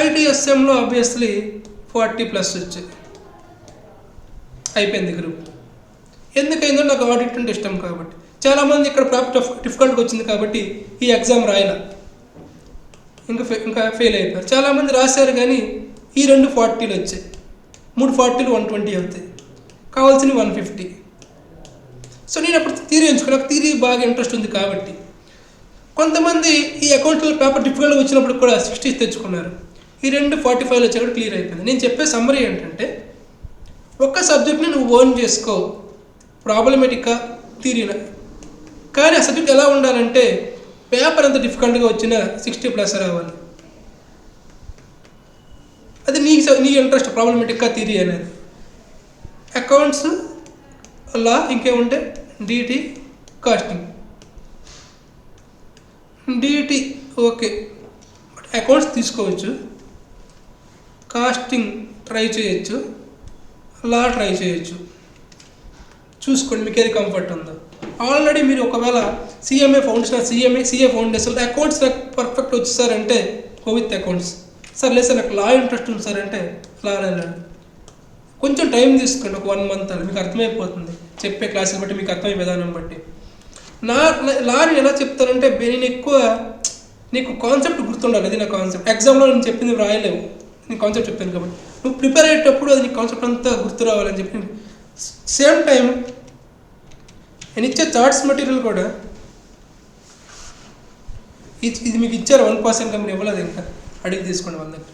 ఐటీఎస్ఎంలో ఆబ్వియస్లీ 40+ వచ్చాయి, అయిపోయింది గ్రూప్. ఎందుకైందో నాకు ఆడిట్ అంటే ఇష్టం కాబట్టి. చాలామంది ఇక్కడ పేపర్ డిఫికల్ట్గా వచ్చింది కాబట్టి ఈ ఎగ్జామ్ రాయాల, ఇంకా ఫెయిల్ అయిపోయారు. చాలామంది రాశారు కానీ ఈ 2 40 వచ్చాయి, 3 40 120 అవుతాయి, కావాల్సినవి 150. సో నేను అప్పుడు థియరీ ఎంచుకున్నా, నాకు థియరీ బాగా ఇంట్రెస్ట్ ఉంది కాబట్టి. కొంతమంది ఈ అకౌంట్లో పేపర్ డిఫికల్ట్గా వచ్చినప్పుడు కూడా 60 తెచ్చుకున్నారు. ఈ 2 45 వచ్చి కూడా క్లియర్ అయిపోయింది. నేను చెప్పే సమ్మరీ ఏంటంటే, ఒక్క సబ్జెక్ట్ని నువ్వు ఓన్ చేసుకో, ప్రాబ్లమేటిక్గా థియరీనా. కానీ ఆ సబ్జెక్ట్ ఎలా ఉండాలంటే పేపర్ అంత డిఫికల్ట్గా వచ్చినా 60+ రావాలి. అది నీ ఇంట్రెస్ట్, ప్రాబ్లమేటిక్గా థియరీ అనేది. అకౌంట్స్, లా, ఇంకేముంటే DT, costing. DT okay, accounts తీసుకోవచ్చు, కాస్టింగ్ ట్రై చేయొచ్చు, లా ట్రై చేయొచ్చు. చూసుకోండి మీకు ఏది కంఫర్ట్ ఉందో. ఆల్రెడీ మీరు ఒకవేళ సిఏ ఫౌండేషన్ అకౌంట్స్ నాకు పర్ఫెక్ట్ వచ్చేసారంటే గో విత్ అకౌంట్స్. సార్ లేదు సార్ నాకు లా ఇంట్రెస్ట్ ఉంది సార్ అంటే లా వెళ్ళండి. కొంచెం టైం తీసుకోండి, ఒక 1 month అలా మీకు అర్థమైపోతుంది. చెప్పే క్లాసులు బట్టి, మీకు అర్థమయ్యే విధానం బట్టి. లాని ఎలా చెప్తానంటే, నేను ఎక్కువ నీకు కాన్సెప్ట్ గుర్తుండాలి, అది నా కాన్సెప్ట్. ఎగ్జామ్లో నేను చెప్పింది రాయలేవు, నేను కాన్సెప్ట్ చెప్తాను కాబట్టి నువ్వు ప్రిపేర్ అయ్యేటప్పుడు అది నీకు కాన్సెప్ట్ అంతా గుర్తు రావాలని చెప్పి. సేమ్ టైం నేను ఇచ్చే చార్ట్స్ మెటీరియల్ కూడా ఇది మీకు ఇచ్చారు 1% కంపెనీ ఇవ్వలేదు, ఇంకా అడిగి తీసుకోండి వాళ్ళ దగ్గర.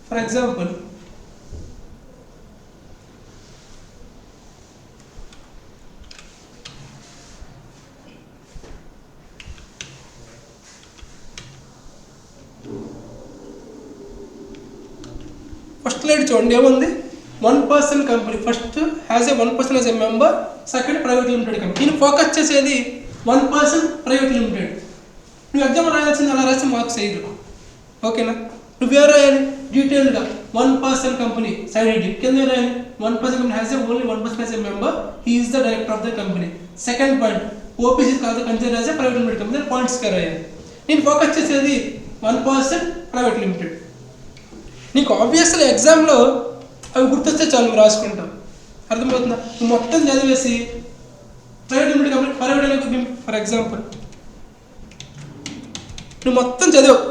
ఫర్ ఎగ్జాంపుల్ ఫస్ట్ స్లైడ్ చూడండి, ఏముంది? 1% company. First has a 1% as a member, second private limited company. నేను ఫోకస్ చేసేది 1% ప్రైవేట్ లిమిటెడ్. నువ్వు ఎగ్జామ్ రాయాల్సింది అలా రాసి మార్క్స్ వేయరు, ఓకేనా? నువ్వే రాయాలి డీటెయిల్గా 1% కంపెనీ సైడ్ హెడ్డింగ్ కింద రాయాలి 1% company has only 1% as a member, he is the director of the company. Second point, OPC కాదు consider as a private limited company, పాయింట్స్గా రాయాలి. నేను ఫోకస్ చేసేది 1% ప్రైవేట్ లిమిటెడ్. నీకు ఆబ్వియస్లీ ఎగ్జామ్లో అవి గుర్తొస్తే చాలు, నువ్వు రాసుకుంటావు. అర్థమవుతుందా? నువ్వు మొత్తం చదివేసి private limited company, private for example నువ్వు మొత్తం చదివావు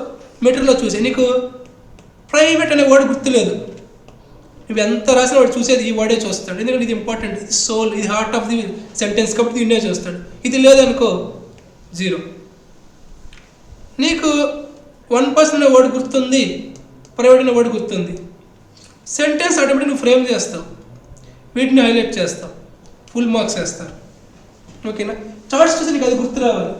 మెటీరియల్లో చూసి, నీకు ప్రైవేట్ అనే వర్డ్ గుర్తులేదు, నువ్వు ఎంత రాసిన వాడు చూసేది ఈ వర్డే చూస్తాడు. ఎందుకంటే ఇది ఇంపార్టెంట్, ఇది సోల్, ఇది హార్ట్ ఆఫ్ ది సెంటెన్స్ కాబట్టి దీన్నే చూస్తాడు. ఇది లేదనుకో 0. నీకు 1% అనే వర్డ్ గుర్తుంది, ప్రైవేట్ అనే వర్డ్ గుర్తుంది. సెంటెన్స్ ఆటోమేటిక్ నువ్వు ఫ్రేమ్ చేస్తావు, వీటిని హైలైట్ చేస్తావు, ఫుల్ మార్క్స్ వేస్తారు. ఓకేనా? చార్ట్స్ చూసి నీకు అది గుర్తు రావాలి.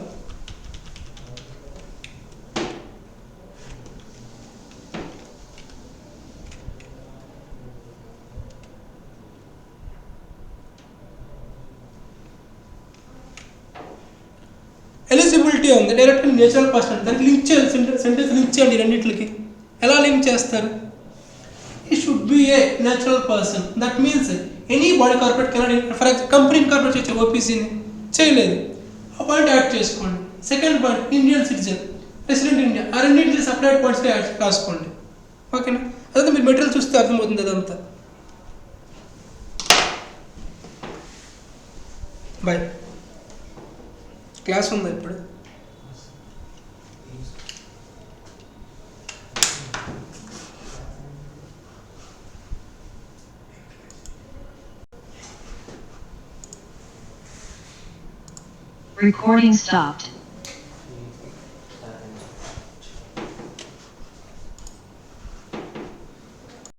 ఎలిజిబిలిటీ ఉంది, డైరెక్ట్గా నేచురల్ పర్సన్, దానికి లింక్ చేయాలి, సెంటెన్స్ లింక్ చేయండి రెండింటికి. ఎలా లింక్ చేస్తారు? ఈ should be a natural person. That means any body corporate cannot, for example company incorporate చేయొచ్చు, ఓపీసీని చేయలేదు, ఆ పాయింట్ యాడ్ చేసుకోండి. Second point Indian citizen, resident India, ఆ రెండింటికి సపరేట్ పాయింట్స్గా యాడ్ రాసుకోండి. ఓకేనా? అదంతా మీరు మెటీరియల్ చూస్తే అర్థమవుతుంది. అదంతా బాయ్. క్లాస్ ఉందా ఇప్పుడు? Recording stopped.